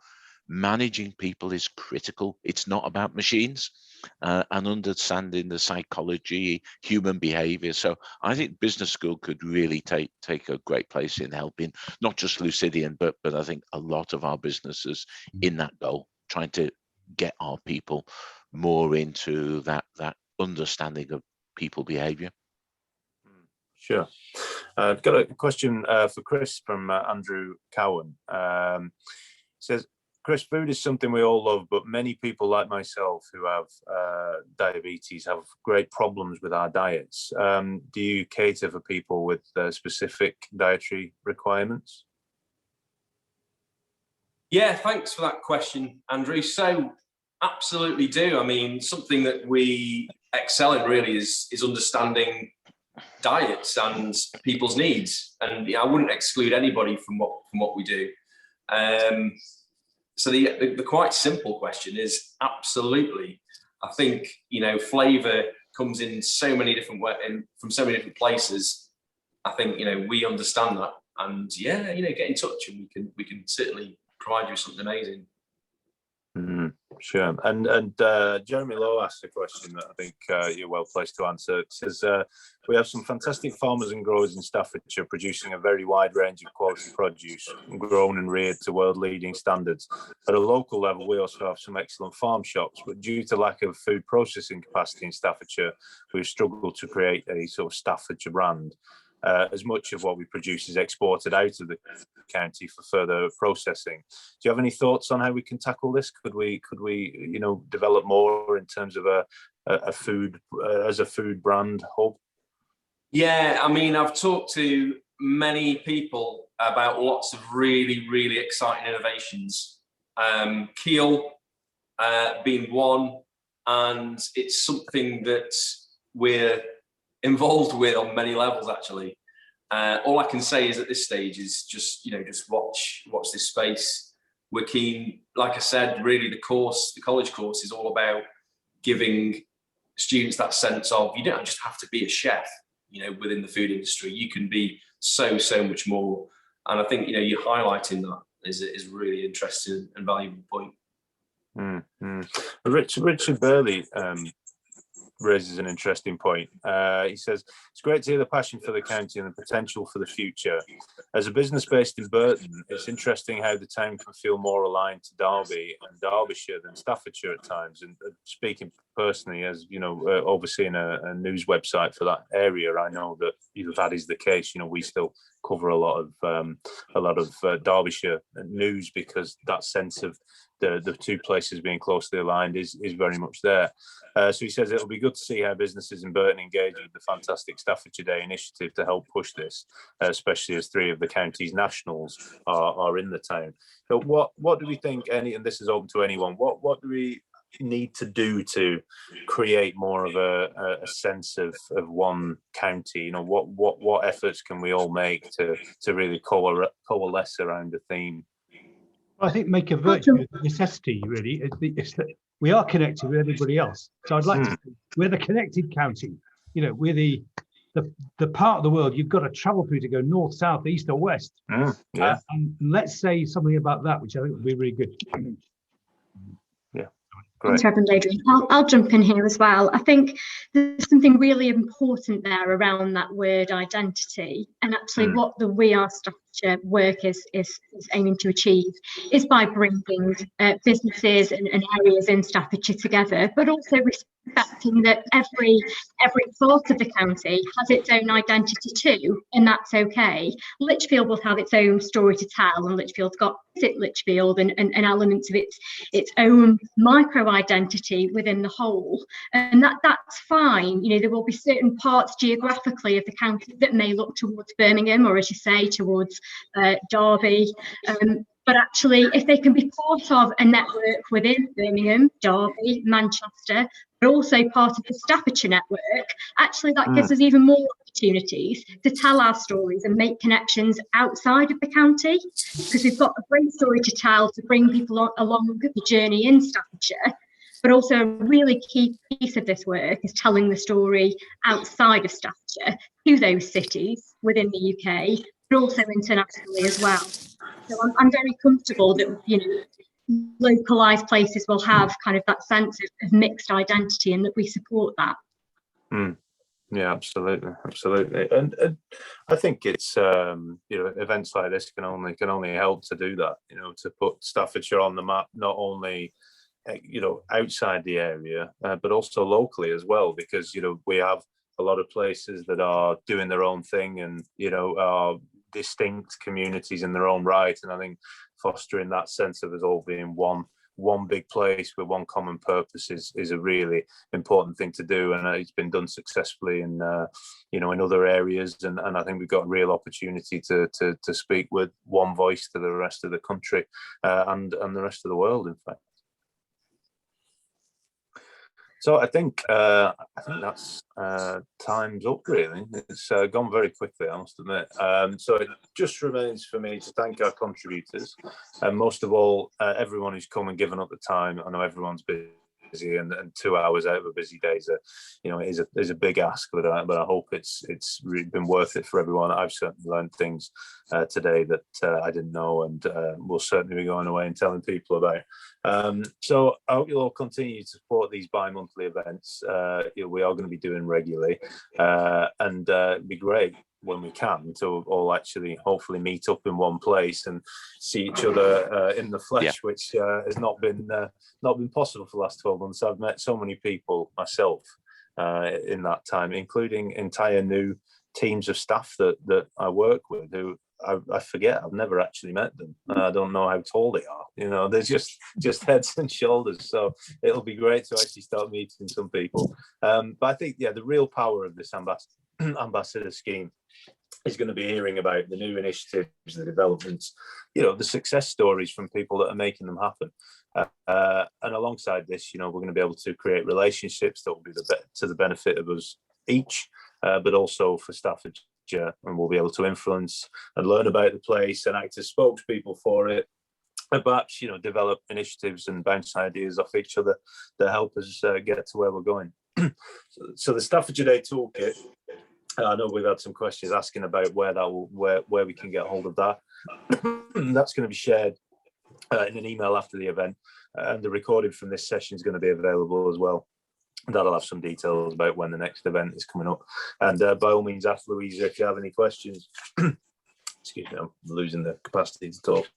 Managing people is critical. It's not about machines, and understanding the psychology, human behavior. So I think business school could really take a great place in helping not just Lucidian, but I think a lot of our businesses in that goal, trying to get our people more into that understanding of people behavior. Sure. I've got a question for Chris from Andrew Cowan. He says, "Chris, food is something we all love, but many people like myself who have diabetes have great problems with our diets. Do you cater for people with specific dietary requirements?" Yeah, thanks for that question, Andrew. So absolutely do. I mean, something that we excel in really is understanding diets and people's needs. And I wouldn't exclude anybody from what we do. So the quite simple question is absolutely. I think, flavour comes in so many different ways and from so many different places. I think, we understand that, and yeah, get in touch, and we can certainly provide you with something amazing. Sure. And Jeremy Lowe asked a question that I think you're well placed to answer. It says, "We have some fantastic farmers and growers in Staffordshire producing a very wide range of quality produce, grown and reared to world-leading standards. At a local level, we also have some excellent farm shops, but due to lack of food processing capacity in Staffordshire, we've struggled to create a sort of Staffordshire brand. As much of what we produce is exported out of the county for further processing. Do you have any thoughts on how we can tackle this? Could we develop more in terms of a food brand hub?" Yeah, I mean, I've talked to many people about lots of really, really exciting innovations. Keele being one, and it's something that we're involved with on many levels, actually. All I can say is at this stage is just watch this space. We're keen, like I said, really the college course is all about giving students that sense of you don't just have to be a chef, within the food industry. You can be so much more. And I think, you're highlighting that is a really interesting and valuable point. Richard Burley raises an interesting point. He says, it's great to hear the passion for the county and the potential for the future. As a business based in Burton, it's interesting how the town can feel more aligned to Derby and Derbyshire than Staffordshire at times. And speaking personally, as you know, overseeing a news website for that area, I know that that is the case. You know, we still cover a lot of Derbyshire news because that sense of the two places being closely aligned is very much there. So he says it'll be good to see how businesses in Burton engage with the fantastic Staffordshire Day initiative to help push this, especially as 3 of the county's nationals are in the town. So what do we think, and this is open to anyone, what do we need to do to create more of a sense of one county? You know, what efforts can we all make to really coalesce around the theme? I think make a virtue of necessity, really. It's that we are connected with everybody else. So I'd like to say we're the connected county. You know, we're the part of the world you've got to travel through to go north, south, east, or west. Yeah. And let's say something about that, which I think would be really good. Thanks, Reverend Adrian. I'll jump in here as well. I think there's something really important there around that word identity, and actually what the We Are Staffordshire work is aiming to achieve is by bringing businesses and areas in Staffordshire together, but also respecting that every part of the county has its own identity too, and that's okay. Lichfield will have its own story to tell, and Lichfield's got Lichfield and elements of its own micro identity within the whole, and that's fine. You know, there will be certain parts geographically of the county that may look towards Birmingham, or as you say, towards Derby, but actually if they can be part of a network within Birmingham, Derby, Manchester, but also part of the Staffordshire network, actually that gives us even more opportunities to tell our stories and make connections outside of the county, because we've got a great story to tell to bring people along the journey in Staffordshire. But also a really key piece of this work is telling the story outside of Staffordshire to those cities within the UK, but also internationally as well. So I'm very comfortable that, you know, localised places will have kind of that sense of mixed identity, and that we support that. Yeah, absolutely, and I think it's you know, events like this can only help to do that. You know, to put Staffordshire on the map, not only you know, outside the area, but also locally as well, because you know, we have a lot of places that are doing their own thing, and you know, are distinct communities in their own right. And I think fostering that sense of us all being one big place with one common purpose is a really important thing to do, and it's been done successfully in you know, in other areas, and I think we've got a real opportunity to speak with one voice to the rest of the country and the rest of the world, in fact. So I think that's time's up, really. It's gone very quickly, I must admit. So it just remains for me to thank our contributors, and most of all, everyone who's come and given up the time. I know everyone's busy, and 2 hours out of a busy day is a big ask, but I hope it's really been worth it for everyone. I've certainly learned things today that I didn't know, and will certainly be going away and telling people about. So I hope you'll all continue to support these bi-monthly events. You know, we are going to be doing regularly, and it'd be great when we can to all actually hopefully meet up in one place and see each other in the flesh, which has not been possible for the last 12 months. I've met so many people myself in that time, including entire new teams of staff that I work with who I forget I've never actually met them. I don't know how tall they are. You know, they're just heads and shoulders. So it'll be great to actually start meeting some people. But I think, the real power of this ambassador scheme is going to be hearing about the new initiatives, the developments, you know, the success stories from people that are making them happen. And alongside this, you know, we're going to be able to create relationships that will be to the benefit of us each, but also for Staffordshire, and we'll be able to influence and learn about the place and act as spokespeople for it, and perhaps, you know, develop initiatives and bounce ideas off each other that help us get to where we're going. So the Staffordshire Day Toolkit, I know we've had some questions asking about where we can get hold of that. That's going to be shared in an email after the event, and the recording from this session is going to be available as well. that'll have some details about when the next event is coming up. And by all means, ask Louisa if you have any questions. Excuse me, I'm losing the capacity to talk.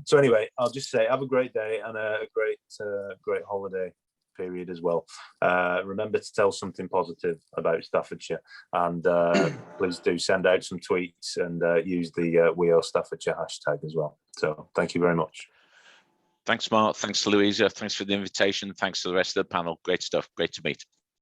So anyway, I'll just say have a great day and a great holiday period as well. Remember to tell something positive about Staffordshire, and please do send out some tweets and use the We Are Staffordshire hashtag as well. So thank you very much. Thanks, Mark. Thanks to Louisa. Thanks for the invitation. Thanks to the rest of the panel. Great stuff. Great to meet.